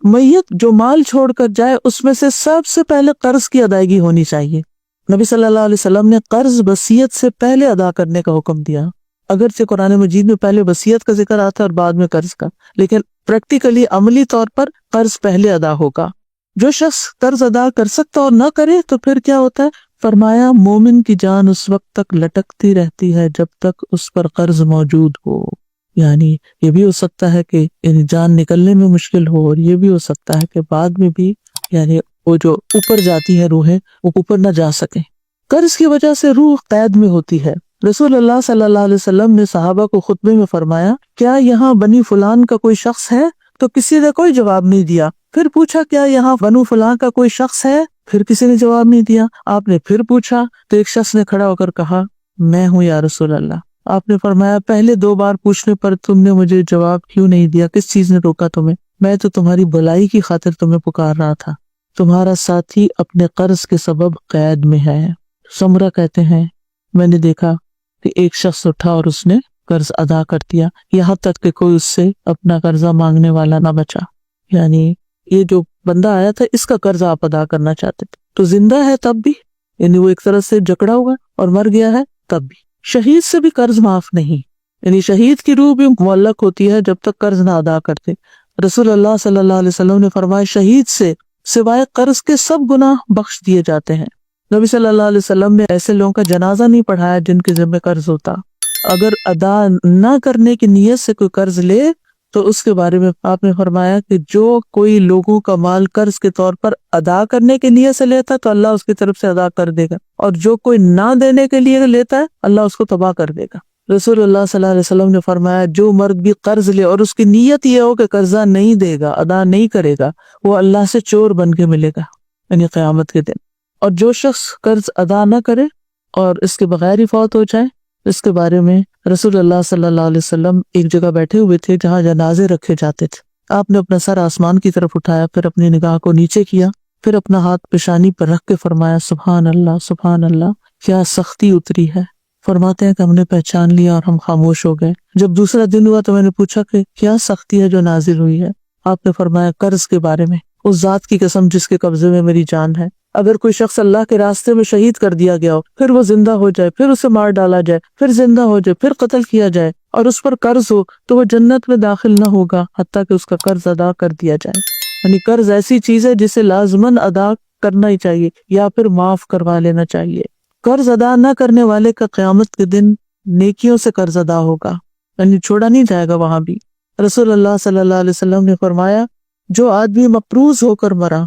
میت جو مال چھوڑ کر جائے اس میں سے سب سے پہلے قرض کی ادائیگی ہونی چاہیے۔ نبی صلی اللہ علیہ وسلم نے قرض وصیت سے پہلے ادا کرنے کا حکم دیا۔ اگرچہ قرآن مجید میں پہلے وصیت کا ذکر آتا ہے اور بعد میں قرض کا، لیکن پریکٹیکلی عملی طور پر قرض پہلے ادا ہوگا۔ جو شخص قرض ادا کر سکتا اور نہ کرے تو پھر کیا ہوتا ہے؟ فرمایا مومن کی جان اس وقت تک لٹکتی رہتی ہے جب تک اس پر قرض موجود ہو۔ یعنی یہ بھی ہو سکتا ہے کہ جان نکلنے میں مشکل ہو، اور یہ بھی ہو سکتا ہے کہ بعد میں بھی یعنی وہ جو اوپر جاتی ہے روحیں وہ اوپر نہ جا سکیں۔ قرض کی وجہ سے روح قید میں ہوتی ہے۔ رسول اللہ صلی اللہ علیہ وسلم نے صحابہ کو خطبے میں فرمایا، کیا یہاں بنی فلان کا کوئی شخص ہے؟ تو کسی نے کوئی جواب نہیں دیا۔ پھر پوچھا، کیا یہاں بنو فلان کا کوئی شخص ہے؟ پھر کسی نے جواب نہیں دیا۔ آپ نے پھر پوچھا تو ایک شخص نے کھڑا ہو کر کہا، میں ہوں یا رسول اللہ۔ آپ نے فرمایا، پہلے 2 بار پوچھنے پر تم نے مجھے جواب کیوں نہیں دیا؟ کس چیز نے روکا تمہیں؟ میں تو تمہاری بھلائی کی خاطر تمہیں پکار رہا تھا۔ تمہارا ساتھی اپنے قرض کے سبب قید میں ہے۔ سمرہ کہتے ہیں، میں نے دیکھا کہ ایک شخص اٹھا اور اس نے قرض ادا کر دیا، یہاں تک کہ کوئی اس سے اپنا قرضہ مانگنے والا نہ بچا۔ یعنی یہ جو بندہ آیا تھا اس کا قرض آپ ادا کرنا چاہتے تھے، تو زندہ ہے تب بھی، یعنی وہ ایک طرح سے جکڑا ہوا اور مر گیا ہے تب بھی۔ شہید سے بھی قرض معاف نہیں، یعنی شہید کی روح بھی معلق ہوتی ہے جب تک قرض نہ ادا کرتے۔ رسول اللہ صلی اللہ علیہ وسلم نے فرمایا، شہید سے سوائے قرض کے سب گناہ بخش دیے جاتے ہیں۔ نبی صلی اللہ علیہ وسلم نے ایسے لوگوں کا جنازہ نہیں پڑھایا جن کے ذمہ قرض ہوتا۔ اگر ادا نہ کرنے کی نیت سے کوئی قرض لے تو اس کے بارے میں آپ نے فرمایا کہ جو کوئی لوگوں کا مال قرض کے طور پر ادا کرنے کی نیت سے لیتا تو اللہ اس کی طرف سے ادا کر دے گا، اور جو کوئی نہ دینے کے لیے لیتا ہے اللہ اس کو تباہ کر دے گا۔ رسول اللہ صلی اللہ علیہ وسلم نے فرمایا، جو مرد بھی قرض لے اور اس کی نیت یہ ہو کہ قرضہ نہیں دے گا، ادا نہیں کرے گا، وہ اللہ سے چور بن کے ملے گا، یعنی قیامت کے دن۔ اور جو شخص قرض ادا نہ کرے اور اس کے بغیر ہی فوت ہو جائے، اس کے بارے میں رسول اللہ صلی اللہ علیہ وسلم ایک جگہ بیٹھے ہوئے تھے جہاں جنازے رکھے جاتے تھے۔ آپ نے اپنا سر آسمان کی طرف اٹھایا، پھر اپنی نگاہ کو نیچے کیا، پھر اپنا ہاتھ پیشانی پر رکھ کے فرمایا، سبحان اللہ سبحان اللہ، کیا سختی اتری ہے۔ فرماتے ہیں کہ ہم نے پہچان لیا اور ہم خاموش ہو گئے۔ جب دوسرا دن ہوا تو میں نے پوچھا کہ کیا سختی ہے جو نازل ہوئی ہے؟ آپ نے فرمایا، قرض کے بارے میں۔ اس ذات کی قسم جس کے قبضے میں میری جان ہے، اگر کوئی شخص اللہ کے راستے میں شہید کر دیا گیا ہو، پھر وہ زندہ ہو جائے، پھر اسے مار ڈالا جائے، پھر زندہ ہو جائے، پھر قتل کیا جائے، اور اس پر قرض ہو، تو وہ جنت میں داخل نہ ہوگا حتیٰ کہ اس کا قرض ادا کر دیا جائے۔ یعنی قرض ایسی چیز ہے جسے لازماً ادا کرنا ہی چاہیے یا پھر معاف کروا لینا چاہیے۔ قرض ادا نہ کرنے والے کا قیامت کے دن نیکیوں سے قرض ادا ہوگا، یعنی چھوڑا نہیں جائے گا وہاں بھی۔ رسول اللہ صلی اللہ علیہ وسلم نے فرمایا، جو آدمی مقروض ہو کر مرا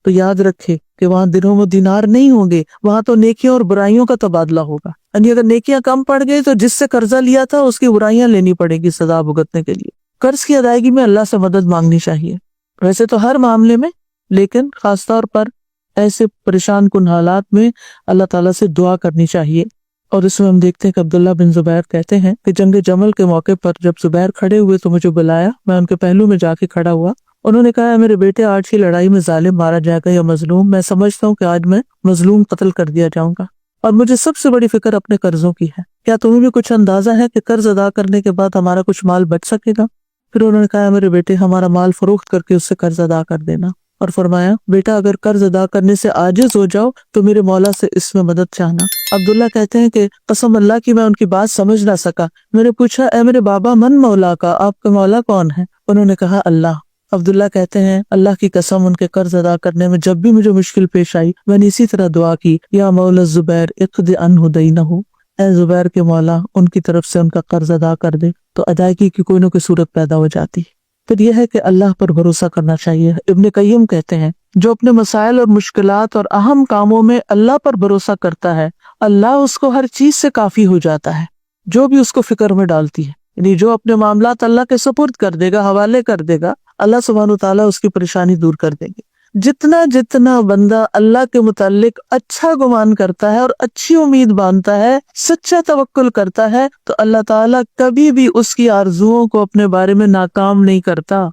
تو یاد رکھے کہ وہاں درہم و دینار نہیں ہوں گے، وہاں تو نیکیوں اور برائیوں کا تبادلہ ہوگا۔ یعنی اگر نیکیاں کم پڑ گئی تو جس سے قرضہ لیا تھا اس کی برائیاں لینی پڑے گی سزا بھگتنے کے لیے۔ قرض کی ادائیگی میں اللہ سے مدد مانگنی چاہیے، ویسے تو ہر معاملے میں، لیکن خاص طور پر ایسے پریشان کن حالات میں اللہ تعالیٰ سے دعا کرنی چاہیے۔ اور اس میں ہم دیکھتے ہیں کہ عبداللہ بن زبیر کہتے ہیں کہ جنگ جمل کے موقع پر جب زبیر کھڑے ہوئے تو مجھے بلایا، میں ان کے پہلو میں جا کے کھڑا ہوا۔ انہوں نے کہا، میرے بیٹے، آج کی لڑائی میں ظالم مارا جائے گا یا مظلوم؟ میں سمجھتا ہوں کہ آج میں مظلوم قتل کر دیا جاؤں گا، اور مجھے سب سے بڑی فکر اپنے قرضوں کی ہے۔ کیا تمہیں بھی کچھ اندازہ ہے کہ قرض ادا کرنے کے بعد ہمارا کچھ مال بچ سکے گا؟ پھر انہوں نے کہا، میرے بیٹے، ہمارا مال فروخت کر کے اس سے قرض ادا کر دینا، اور فرمایا، بیٹا، اگر قرض ادا کرنے سے عاجز ہو جاؤ تو میرے مولا سے اس میں مدد چاہنا۔ عبداللہ کہتے ہیں کہ قسم اللہ کی میں ان کی بات سمجھ نہ سکا۔ میں نے پوچھا، اے میرے بابا، من مولا کا، آپ کا مولا کون ہے؟ انہوں نے کہا، اللہ۔ عبداللہ کہتے ہیں، اللہ کی قسم، ان کے قرض ادا کرنے میں جب بھی مجھے مشکل پیش آئی میں نے اسی طرح دعا کی، یا مولا زبیر اقض عنہ دینہ، اے زبیر کے مولا، ان کی طرف سے ان کا قرض ادا کر دے، تو ادائیگی کی کوئی نہ کوئی صورت پیدا ہو جاتی۔ پھر یہ ہے کہ اللہ پر بھروسہ کرنا چاہیے۔ ابن قیم کہتے ہیں، جو اپنے مسائل اور مشکلات اور اہم کاموں میں اللہ پر بھروسہ کرتا ہے، اللہ اس کو ہر چیز سے کافی ہو جاتا ہے جو بھی اس کو فکر میں ڈالتی ہے۔ یعنی جو اپنے معاملات اللہ کے سپرد کر دے گا، حوالے کر دے گا، اللہ سبحانہ وتعالیٰ اس کی پریشانی دور کر دیں گے۔ جتنا جتنا بندہ اللہ کے متعلق اچھا گمان کرتا ہے اور اچھی امید باندھتا ہے، سچا توکل کرتا ہے، تو اللہ تعالیٰ کبھی بھی اس کی آرزوؤں کو اپنے بارے میں ناکام نہیں کرتا۔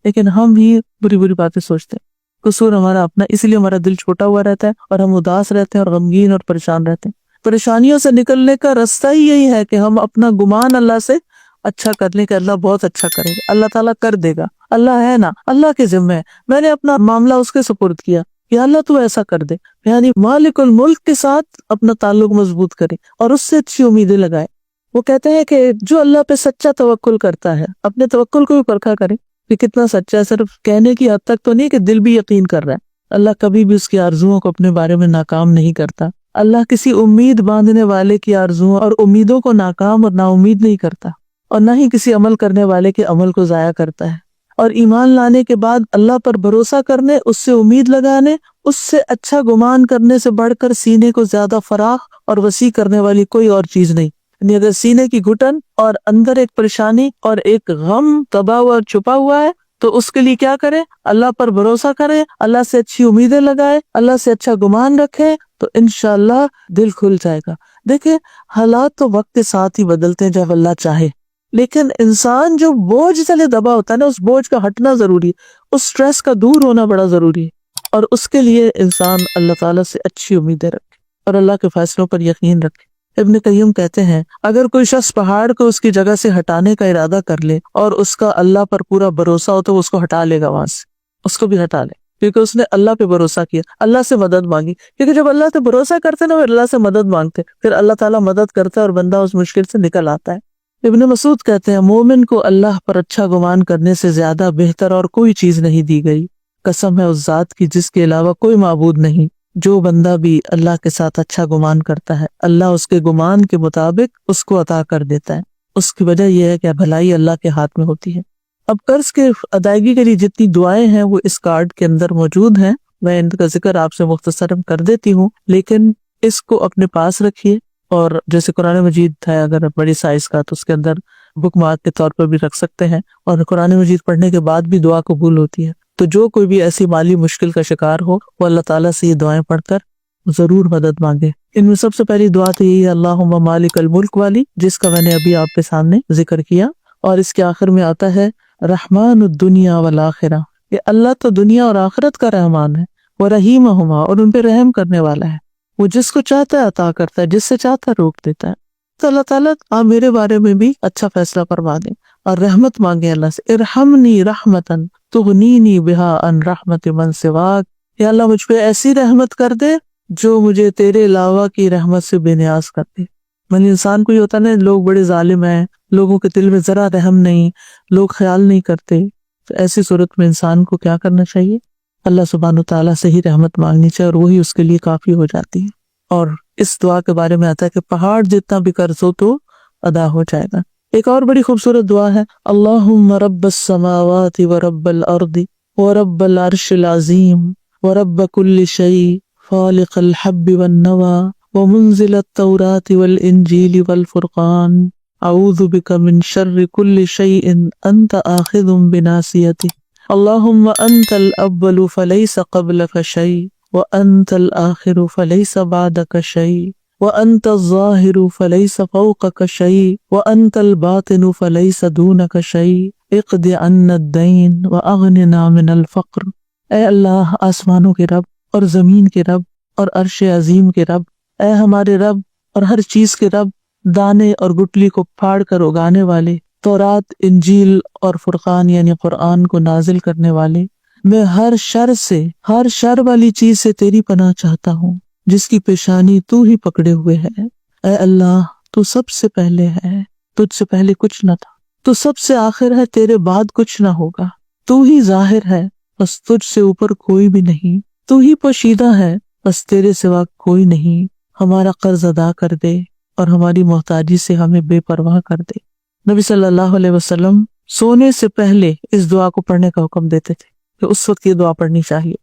لیکن ہم ہی بری بری باتیں سوچتے ہیں، قصور ہمارا اپنا، اس لیے ہمارا دل چھوٹا ہوا رہتا ہے اور ہم اداس رہتے ہیں اور غمگین اور پریشان رہتے ہیں۔ پریشانیوں سے نکلنے کا راستہ ہی یہی ہے کہ ہم اپنا گمان اللہ سے اچھا کر لیں کہ اللہ بہت اچھا کرے گا، اللہ تعالیٰ کر دے گا، اللہ ہے نا، اللہ کے ذمہ ہے، میں نے اپنا معاملہ اس کے سپرد کیا، یا اللہ تو ایسا کر دے۔ یعنی مالک الملک کے ساتھ اپنا تعلق مضبوط کرے اور اس سے اچھی امیدیں لگائے۔ وہ کہتے ہیں کہ جو اللہ پہ سچا توکل کرتا ہے اپنے توکل کو بھی پرکھا کرے کہ کتنا سچا ہے. صرف کہنے کی حد تک تو نہیں کہ دل بھی یقین کر رہا ہے. اللہ کبھی بھی اس کی آرزوؤں کو اپنے بارے میں ناکام نہیں کرتا. اللہ کسی امید باندھنے والے کی آرزوؤں اور امیدوں کو ناکام اور نا امید نہیں کرتا، اور نہ ہی کسی عمل کرنے والے کے عمل کو ضائع کرتا ہے. اور ایمان لانے کے بعد اللہ پر بھروسہ کرنے، اس سے امید لگانے، اس سے اچھا گمان کرنے سے بڑھ کر سینے کو زیادہ فراخ اور وسیع کرنے والی کوئی اور چیز نہیں. یعنی اگر سینے کی گھٹن اور اندر ایک پریشانی اور ایک غم دبا ہوا اور چھپا ہوا ہے تو اس کے لیے کیا کرے؟ اللہ پر بھروسہ کرے، اللہ سے اچھی امیدیں لگائے، اللہ سے اچھا گمان رکھے، تو انشاءاللہ دل کھل جائے گا. دیکھیں حالات تو وقت کے ساتھ ہی بدلتے ہیں جب اللہ چاہے، لیکن انسان جو بوجھ تلے دبا ہوتا ہے نا، اس بوجھ کا ہٹنا ضروری ہے، اس سٹریس کا دور ہونا بڑا ضروری ہے. اور اس کے لیے انسان اللہ تعالیٰ سے اچھی امیدیں رکھے اور اللہ کے فیصلوں پر یقین رکھے. ابن قیم کہتے ہیں اگر کوئی شخص پہاڑ کو اس کی جگہ سے ہٹانے کا ارادہ کر لے اور اس کا اللہ پر پورا بھروسہ ہو تو وہ اس کو ہٹا لے گا وہاں سے، اس کو بھی ہٹا لے، کیونکہ اس نے اللہ پہ بھروسہ کیا، اللہ سے مدد مانگی. کیونکہ جب اللہ سے بھروسہ کرتے نا، وہ اللہ سے مدد مانگتے، پھر اللہ تعالیٰ مدد کرتا ہے اور بندہ اس مشکل سے نکل آتا ہے. ابن مسعود کہتے ہیں مومن کو اللہ پر اچھا گمان کرنے سے زیادہ بہتر اور کوئی چیز نہیں دی گئی. قسم ہے اس ذات کی جس کے علاوہ کوئی معبود نہیں. جو بندہ بھی اللہ کے ساتھ اچھا گمان کرتا ہے، اللہ اس کے گمان کے مطابق اس کو عطا کر دیتا ہے. اس کی وجہ یہ ہے کہ بھلائی اللہ کے ہاتھ میں ہوتی ہے. اب قرض کے ادائیگی کے لیے جتنی دعائیں ہیں وہ اس کارڈ کے اندر موجود ہیں. میں ان کا ذکر آپ سے مختصراً کر دیتی ہوں، لیکن اس کو اپنے پاس رکھیے. اور جیسے قرآن مجید ہے اگر بڑی سائز کا تو اس کے اندر بک مارک کے طور پر بھی رکھ سکتے ہیں، اور قرآن مجید پڑھنے کے بعد بھی دعا قبول ہوتی ہے. تو جو کوئی بھی ایسی مالی مشکل کا شکار ہو وہ اللہ تعالیٰ سے یہ دعائیں پڑھ کر ضرور مدد مانگے. ان میں سب سے پہلی دعا تو یہی ہے اللہم مالک الملک والی، جس کا میں نے ابھی آپ کے سامنے ذکر کیا. اور اس کے آخر میں آتا ہے رحمان الدنیا والآخرہ، کہ اللہ تو دنیا اور آخرت کا رحمان ہے، وہ رحیمہما، اور ان پہ رحم کرنے والا ہے. وہ جس کو چاہتا ہے عطا کرتا ہے، جس سے چاہتا ہے روک دیتا ہے. تو اللہ تعالیٰ آپ میرے بارے میں بھی اچھا فیصلہ فرما دیں اور رحمت مانگے اللہ سے. ارحمنی رحمتن تغنینی بہا عن رحمت من سواک، یا اللہ مجھ پہ ایسی رحمت کر دے جو مجھے تیرے علاوہ کی رحمت سے بے نیاز کر دے. یعنی انسان کو یہ ہوتا ہے نا، لوگ بڑے ظالم ہیں، لوگوں کے دل میں ذرا رحم نہیں، لوگ خیال نہیں کرتے. تو ایسی صورت میں انسان کو کیا کرنا چاہیے؟ اللہ سبحانہ تعالیٰ سے ہی رحمت مانگنی چاہیے، اور وہی اس کے لیے کافی ہو جاتی ہے. اور اس دعا کے بارے میں آتا ہے کہ پہاڑ جتنا بھی قرض ہو تو ادا ہو جائے گا. ایک اور بڑی خوبصورت دعا ہے اللہم رب السماوات ورب الارض ورب العرش العظیم ورب کل شیء خالق الحب والنوى ومنزل التوراة والانجیل والفرقان اعوذ بک من شر کل شیء انت آخذ بناصیته اللہم انت الاول فلیس قبلک شیء وانت الآخر فلیس بعدک شیء وانت الظاہر فلیس فوقک شیء وانت الباطن فلیس دونک شیء اقض عنا الدین واغننا من الفقر. اے اللہ آسمانوں کے رب اور زمین کے رب اور عرش عظیم کے رب، اے ہمارے رب اور ہر چیز کے رب، دانے اور گٹلی کو پھاڑ کر اگانے والے، تورات، انجیل اور فرقان یعنی قرآن کو نازل کرنے والے، میں ہر شر سے، ہر شر والی چیز سے تیری پناہ چاہتا ہوں جس کی پیشانی تو ہی پکڑے ہوئے ہے. اے اللہ تو سب سے پہلے ہے، تجھ سے پہلے کچھ نہ تھا، تو سب سے آخر ہے، تیرے بعد کچھ نہ ہوگا، تو ہی ظاہر ہے بس تجھ سے اوپر کوئی بھی نہیں، تو ہی پوشیدہ ہے بس تیرے سوا کوئی نہیں. ہمارا قرض ادا کر دے اور ہماری محتاجی سے ہمیں بے پرواہ کر دے. نبی صلی اللہ علیہ وسلم سونے سے پہلے اس دعا کو پڑھنے کا حکم دیتے تھے کہ اس وقت یہ دعا پڑھنی چاہیے.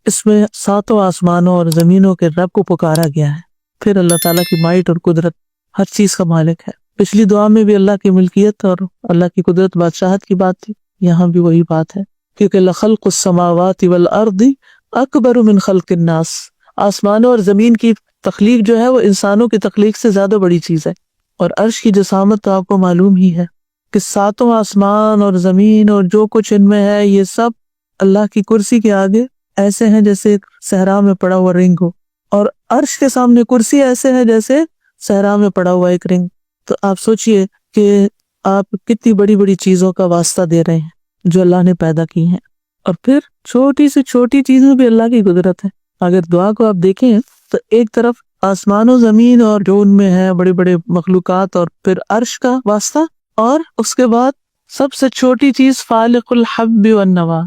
اس میں ساتوں آسمانوں اور زمینوں کے رب کو پکارا گیا ہے. پھر اللہ تعالیٰ کی مائٹ اور قدرت ہر چیز کا مالک ہے. پچھلی دعا میں بھی اللہ کی ملکیت اور اللہ کی قدرت بادشاہت کی بات تھی، یہاں بھی وہی بات ہے، کیونکہ لخلق السماوات والارض اکبر من خلق الناس، آسمانوں اور زمین کی تخلیق جو ہے وہ انسانوں کی تخلیق سے زیادہ بڑی چیز ہے. اور عرش کی جسامت تو آپ کو معلوم ہی ہے کہ ساتوں آسمان اور زمین اور جو کچھ ان میں ہے یہ سب اللہ کی کرسی کے آگے ایسے ہیں جیسے ایک صحرا میں پڑا ہوا رنگ ہو، اور عرش کے سامنے کرسی ایسے ہے جیسے صحرا میں پڑا ہوا ایک رنگ. تو آپ سوچئے کہ آپ کتنی بڑی بڑی چیزوں کا واسطہ دے رہے ہیں جو اللہ نے پیدا کی ہیں. اور پھر چھوٹی سے چھوٹی چیز میں بھی اللہ کی قدرت ہے. اگر دعا کو آپ دیکھیں تو ایک طرف آسمان و زمین اور جو ان میں ہے بڑے بڑے مخلوقات، اور پھر عرش کا واسطہ، اور اس کے بعد سب سے چھوٹی چیز فالق الحب والنوا،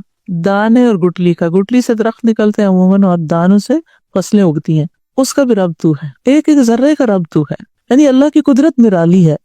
دانے اور گٹلی کا، گٹلی سے درخت نکلتے ہیں عموماً اور دانوں سے فصلیں اگتی ہیں، اس کا بھی رب تو ہے، ایک ایک ذرے کا رب تو ہے۔ یعنی اللہ کی قدرت نرالی ہے،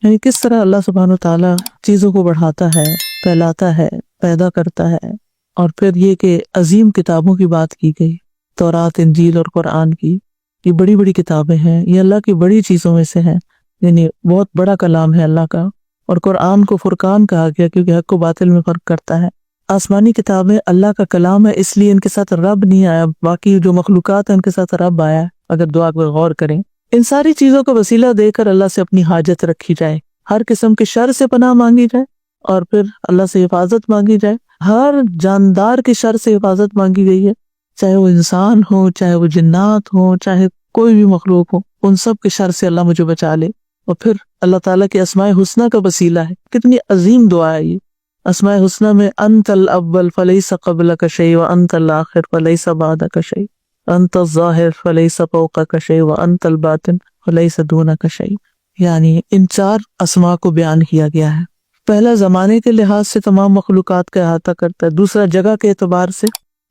یعنی کس طرح اللہ سبحانہ و تعالیٰ چیزوں کو بڑھاتا ہے، پھیلاتا ہے، پیدا کرتا ہے۔ اور پھر یہ کہ عظیم کتابوں کی بات کی گئی، تورات، انجیل اور قرآن کی، یہ بڑی بڑی کتابیں ہیں، یہ اللہ کی بڑی چیزوں میں سے ہیں، یعنی بہت بڑا کلام ہے اللہ کا۔ اور قرآن کو فرقان کہا گیا کیونکہ حق و باطل میں فرق کرتا ہے۔ آسمانی کتابیں اللہ کا کلام ہے، اس لیے ان کے ساتھ رب نہیں آیا، باقی جو مخلوقات ہیں ان کے ساتھ رب آیا ہے، اگر دعا کو غور کریں۔ ان ساری چیزوں کو وسیلہ دے کر اللہ سے اپنی حاجت رکھی جائے، ہر قسم کے شر سے پناہ مانگی جائے، اور پھر اللہ سے حفاظت مانگی جائے۔ ہر جاندار کی شر سے حفاظت مانگی گئی ہے، چاہے وہ انسان ہو، چاہے وہ جنات ہو، چاہے کوئی بھی مخلوق ہو، ان سب کے شر سے اللہ مجھے بچا لے۔ اور پھر اللہ تعالیٰ کے اسماء حسنہ کا وسیلہ ہے، کتنی عظیم دعا ہے یہ۔ اسماء حسنہ میں انت الاول فلیس قبلک شیء وانت الاخر فلیس بعدک شیء، انت الظاہر فلیس فوقک شیء وانت الباطن فلیس دونک شیء، یعنی ان چار اسماء کو بیان کیا گیا ہے۔ پہلا زمانے کے لحاظ سے تمام مخلوقات کا احاطہ کرتا ہے، دوسرا جگہ کے اعتبار سے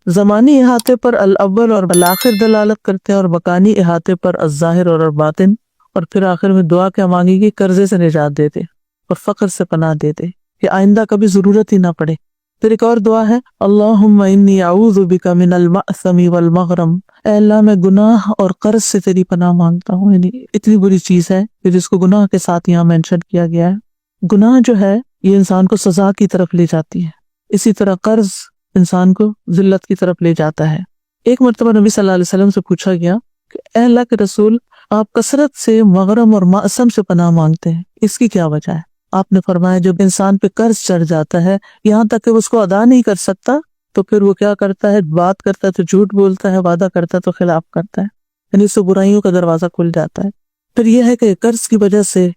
زمانی احاطے پر الاول اور الآخر دلالت کرتے ہیں، اور مکانی احاطے پر الظاہر اور الباطن۔ اور پھر آخر میں دعا کیا مانگی گئی؟ قرضے سے نجات دے دے اور فقر سے پناہ دے دے کہ آئندہ کبھی ضرورت ہی نہ پڑے۔ پھر ایک اور دعا ہے اللہم انی اعوذ بک من المأثم والمغرم، اے اللہ میں گناہ اور قرض سے تیری پناہ مانگتا ہوں۔ یعنی اتنی بری چیز ہے کہ جس کو گناہ کے ساتھ یہاں مینشن کیا گیا ہے۔ گناہ جو ہے یہ انسان کو سزا کی طرف لے جاتی ہے، اسی طرح قرض انسان کو ذلت کی طرف لے جاتا ہے۔ ایک مرتبہ نبی صلی اللہ علیہ وسلم سے پوچھا گیا کہ اے اللہ کے رسول، آپ کثرت سے مغرم اور مأثم سے پناہ مانگتے ہیں، اس کی کیا وجہ ہے؟ آپ نے فرمایا جب انسان پہ قرض چڑھ جاتا ہے یہاں تک کہ اس کو ادا نہیں کر سکتا تو پھر وہ کیا کرتا ہے؟ بات کرتا ہے تو جھوٹ بولتا ہے، وعدہ کرتا ہے تو خلاف کرتا ہے، یعنی اس سے برائیوں کا دروازہ کھل جاتا ہے۔ پھر یہ ہے کہ قرض کی وجہ سے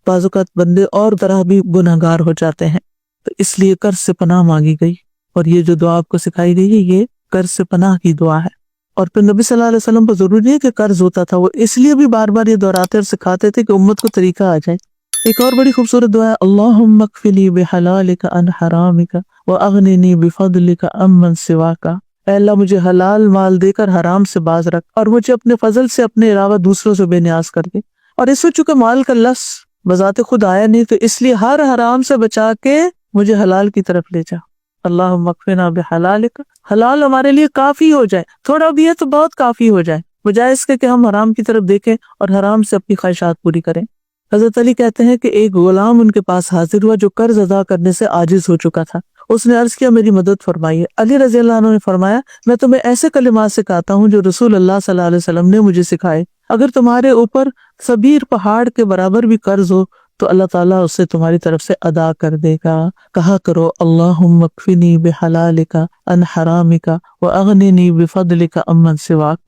بعض اوقات بندے اور طرح بھی گناہگار ہو جاتے ہیں، تو اس لیے قرض سے پناہ مانگی گئی، اور یہ جو دعا آپ کو سکھائی گئی ہے یہ قرض سے پناہ کی دعا ہے۔ اور پھر نبی صلی اللہ علیہ وسلم کو ضروری ہے کہ قرض ہوتا تھا، وہ اس لیے بھی بار بار یہ دہراتے اور سکھاتے تھے کہ امت کو طریقہ آ جائے۔ ایک اور بڑی خوبصورت دعا ہے اللہم اکفنی بحلالک عن حرامک واغننی بفضلک عمن سواک، اے اللہ مجھے حلال مال دے کر حرام سے باز رکھ، اور مجھے اپنے فضل سے اپنے علاوہ دوسروں سے بے نیاز کر دے۔ اور اس میں چونکہ مال کا لفظ بذات خود آیا نہیں تو اس لیے ہر حرام سے بچا کے مجھے حلال کی طرف لے جا۔ اللہم اکفنا بحلالک، حلال ہمارے لیے کافی ہو جائے، تھوڑا بھی ہے تو بہت کافی ہو جائے، بجائے اس کے کہ ہم حرام کی طرف دیکھیں اور حرام سے اپنی خواہشات پوری کریں۔ حضرت علی کہتے ہیں کہ ایک غلام ان کے پاس حاضر ہوا جو قرض ادا کرنے سے عاجز ہو چکا تھا، اس نے عرض کیا میری مدد فرمائیے۔ علی رضی اللہ عنہ نے فرمایا میں تمہیں ایسے کلمات سکھاتا ہوں جو رسول اللہ صلی اللہ علیہ وسلم نے مجھے سکھائے، اگر تمہارے اوپر سبیر پہاڑ کے برابر بھی قرض ہو تو اللہ تعالیٰ اسے تمہاری طرف سے ادا کر دے گا۔ کہا کرو اللہم اکفنی بحلالک عن حرامک واغننی بفضلک عمن سواک۔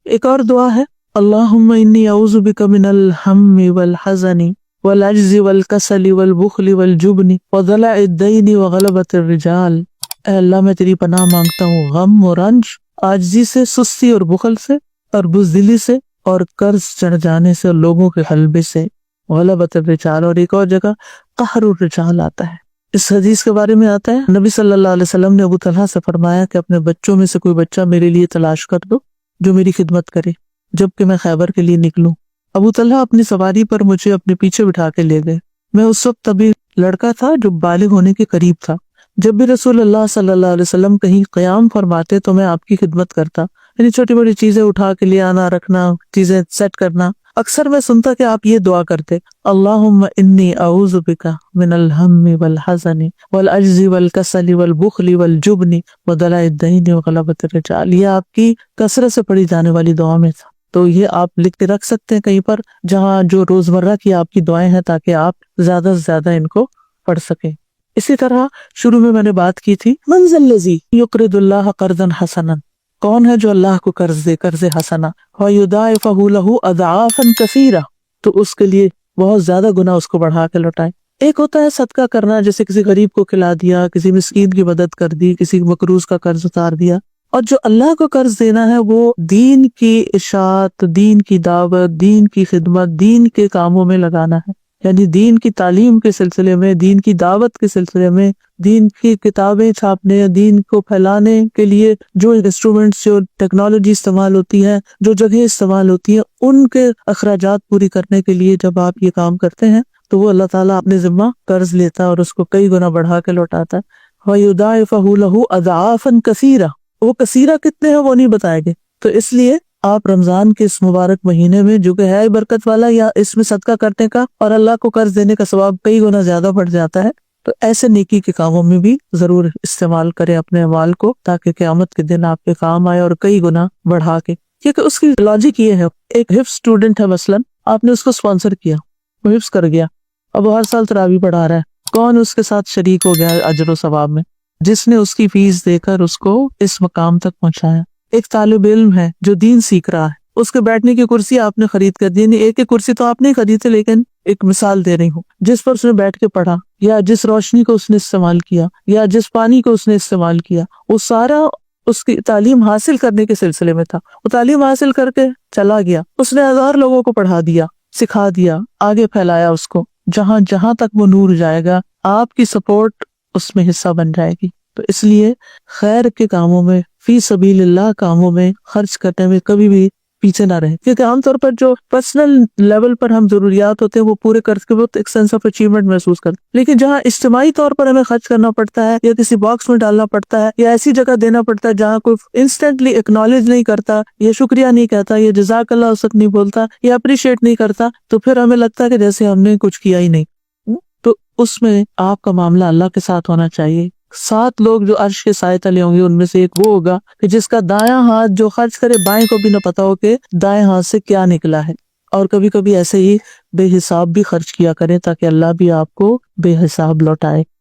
ایک اور دعا ہے اللہم انی اعوذ بک من الہم والحزن والعجز والکسل والبخل والجبن وضلع الدین وغلبۃ الرجال، اے اللہ میں تیری پناہ مانگتا ہوں غم اور رنج، عاجزی سے، سستی اور بخل سے، اور بزدلی سے، اور قرض چڑھ جانے سے، اور لوگوں کے غلبے سے، غلبۃ الرجال۔ اور ایک اور جگہ قہر الرجال آتا ہے۔ اس حدیث کے بارے میں آتا ہے نبی صلی اللہ علیہ وسلم نے ابو طلحہ سے فرمایا کہ اپنے بچوں میں سے کوئی بچہ میرے لیے تلاش کر دو جو میری خدمت کرے جبکہ میں خیبر کے لیے نکلوں۔ ابو طلحہ اپنی سواری پر مجھے اپنے پیچھے بٹھا کے لے گئے۔ میں اس وقت ابھی لڑکا تھا جو بالغ ہونے کے قریب تھا۔ جب بھی رسول اللہ صلی اللہ علیہ وسلم کہیں قیام فرماتے تو میں آپ کی خدمت کرتا، یعنی چھوٹی بڑی چیزیں اٹھا کے لے آنا، رکھنا، چیزیں سیٹ کرنا۔ اکثر میں سنتا کہ آپ یہ دعا کرتے اللہم انی اعوذ بک من الہم والحزن والعجز والکسل والبخل والجبن وضلع الدین وغلبۃ الرجال۔ یہ آپ کی کثرت سے پڑھی جانے والی دعا میں تھا، تو یہ آپ لکھ کے رکھ سکتے ہیں کہیں پر جہاں جو روزمرہ کی آپ کی دعائیں ہیں تاکہ آپ زیادہ سے زیادہ ان کو پڑھ سکیں۔ اسی طرح شروع میں نے بات کی تھی من ذا الذی یقرض اللہ قرضا حسنا، کون ہے جو اللہ کو قرض دے، قرض حسنا، وَيُضَاعِفَهُ لَهُ أَضْعَافًا كَثِيرًا، تو اس کے لیے بہت زیادہ گناہ اس کو بڑھا کے لوٹائے۔ ایک ہوتا ہے صدقہ کرنا، جیسے کسی غریب کو کھلا دیا، کسی مسکین کی مدد کر دی، کسی مقروض کا قرض اتار دیا، اور جو اللہ کو قرض دینا ہے وہ دین کی اشاعت، دین کی دعوت، دین کی خدمت، دین کے کاموں میں لگانا ہے، یعنی دین کی تعلیم کے سلسلے میں، دین کی دعوت کے سلسلے میں، دین کی کتابیں چھاپنے، دین کو پھیلانے کے لیے جو انسٹرومنٹس، جو ٹیکنالوجی استعمال ہوتی ہے، جو جگہیں استعمال ہوتی ہیں، ان کے اخراجات پوری کرنے کے لیے جب آپ یہ کام کرتے ہیں تو وہ اللہ تعالیٰ اپنے ذمہ قرض لیتا ہے اور اس کو کئی گنا بڑھا کے لوٹاتا ہے۔ وَيُضَاعِفَهُ لَهُ أَضْعَافًا كَثِيرًا، وہ کثیرہ کتنے ہیں وہ نہیں بتائے گے۔ تو اس لیے آپ رمضان کے اس مبارک مہینے میں جو کہ ہے برکت والا، یا اس میں صدقہ کرنے کا اور اللہ کو قرض دینے کا ثواب کئی گنا زیادہ بڑھ جاتا ہے، تو ایسے نیکی کے کاموں میں بھی ضرور استعمال کریں اپنے اموال کو، تاکہ قیامت کے دن آپ کے کام آئے اور کئی گنا بڑھا کے۔ کیونکہ اس کی لاجک یہ ہے، ایک حفظ اسٹوڈنٹ ہے مثلاً، آپ نے اس کو اسپانسر کیا، وہ حفظ کر گیا، اب وہ ہر سال تراویح پڑھا رہا ہے، کون اس کے ساتھ شریک ہو گیا اجر و ثواب میں؟ جس نے اس کی فیس دے کر اس کو اس مقام تک پہنچایا۔ ایک طالب علم ہے جو دین سیکھ رہا ہے، اس کے بیٹھنے کی کرسی آپ نے خرید کر دی، نہیں ایک کرسی تو آپ نہیں خریدی، لیکن ایک مثال دے رہی ہوں، جس پر اس نے بیٹھ کے پڑھا، یا جس روشنی کو اس نے استعمال کیا، یا جس پانی کو اس نے استعمال کیا، وہ سارا اس کی تعلیم حاصل کرنے کے سلسلے میں تھا۔ وہ تعلیم حاصل کر کے چلا گیا، اس نے 1000 لوگوں کو پڑھا دیا، سکھا دیا، آگے پھیلایا اس کو۔ جہاں جہاں تک وہ نور جائے گا، آپ کی سپورٹ اس میں حصہ بن جائے گی۔ تو اس لیے خیر کے کاموں میں، فی سبیل اللہ کاموں میں خرچ کرنے میں کبھی بھی پیچھے نہ رہے، کیونکہ عام طور پر جو پرسنل لیول پر ہم ضروریات ہوتے ہیں وہ پورے کر کے وہ ایک سینس آف اچیومنٹ محسوس کرتے ہیں، لیکن جہاں اجتماعی طور پر ہمیں خرچ کرنا پڑتا ہے، یا کسی باکس میں ڈالنا پڑتا ہے، یا ایسی جگہ دینا پڑتا ہے جہاں کوئی انسٹنٹلی ایکنالج نہیں کرتا، یا شکریہ نہیں کہتا، یا جزاک اللہ اس وقت نہیں بولتا، یا اپریشیٹ نہیں کرتا، تو پھر ہمیں لگتا ہے کہ جیسے ہم نے کچھ کیا ہی نہیں۔ تو اس میں آپ کا معاملہ اللہ کے ساتھ ہونا چاہیے۔ 7 لوگ جو عرش کے سائے تلے ہوں گے، ان میں سے ایک وہ ہوگا کہ جس کا دایاں ہاتھ جو خرچ کرے بائیں کو بھی نہ پتا ہو کہ دائیں ہاتھ سے کیا نکلا ہے۔ اور کبھی کبھی ایسے ہی بے حساب بھی خرچ کیا کریں، تاکہ اللہ بھی آپ کو بے حساب لوٹائے۔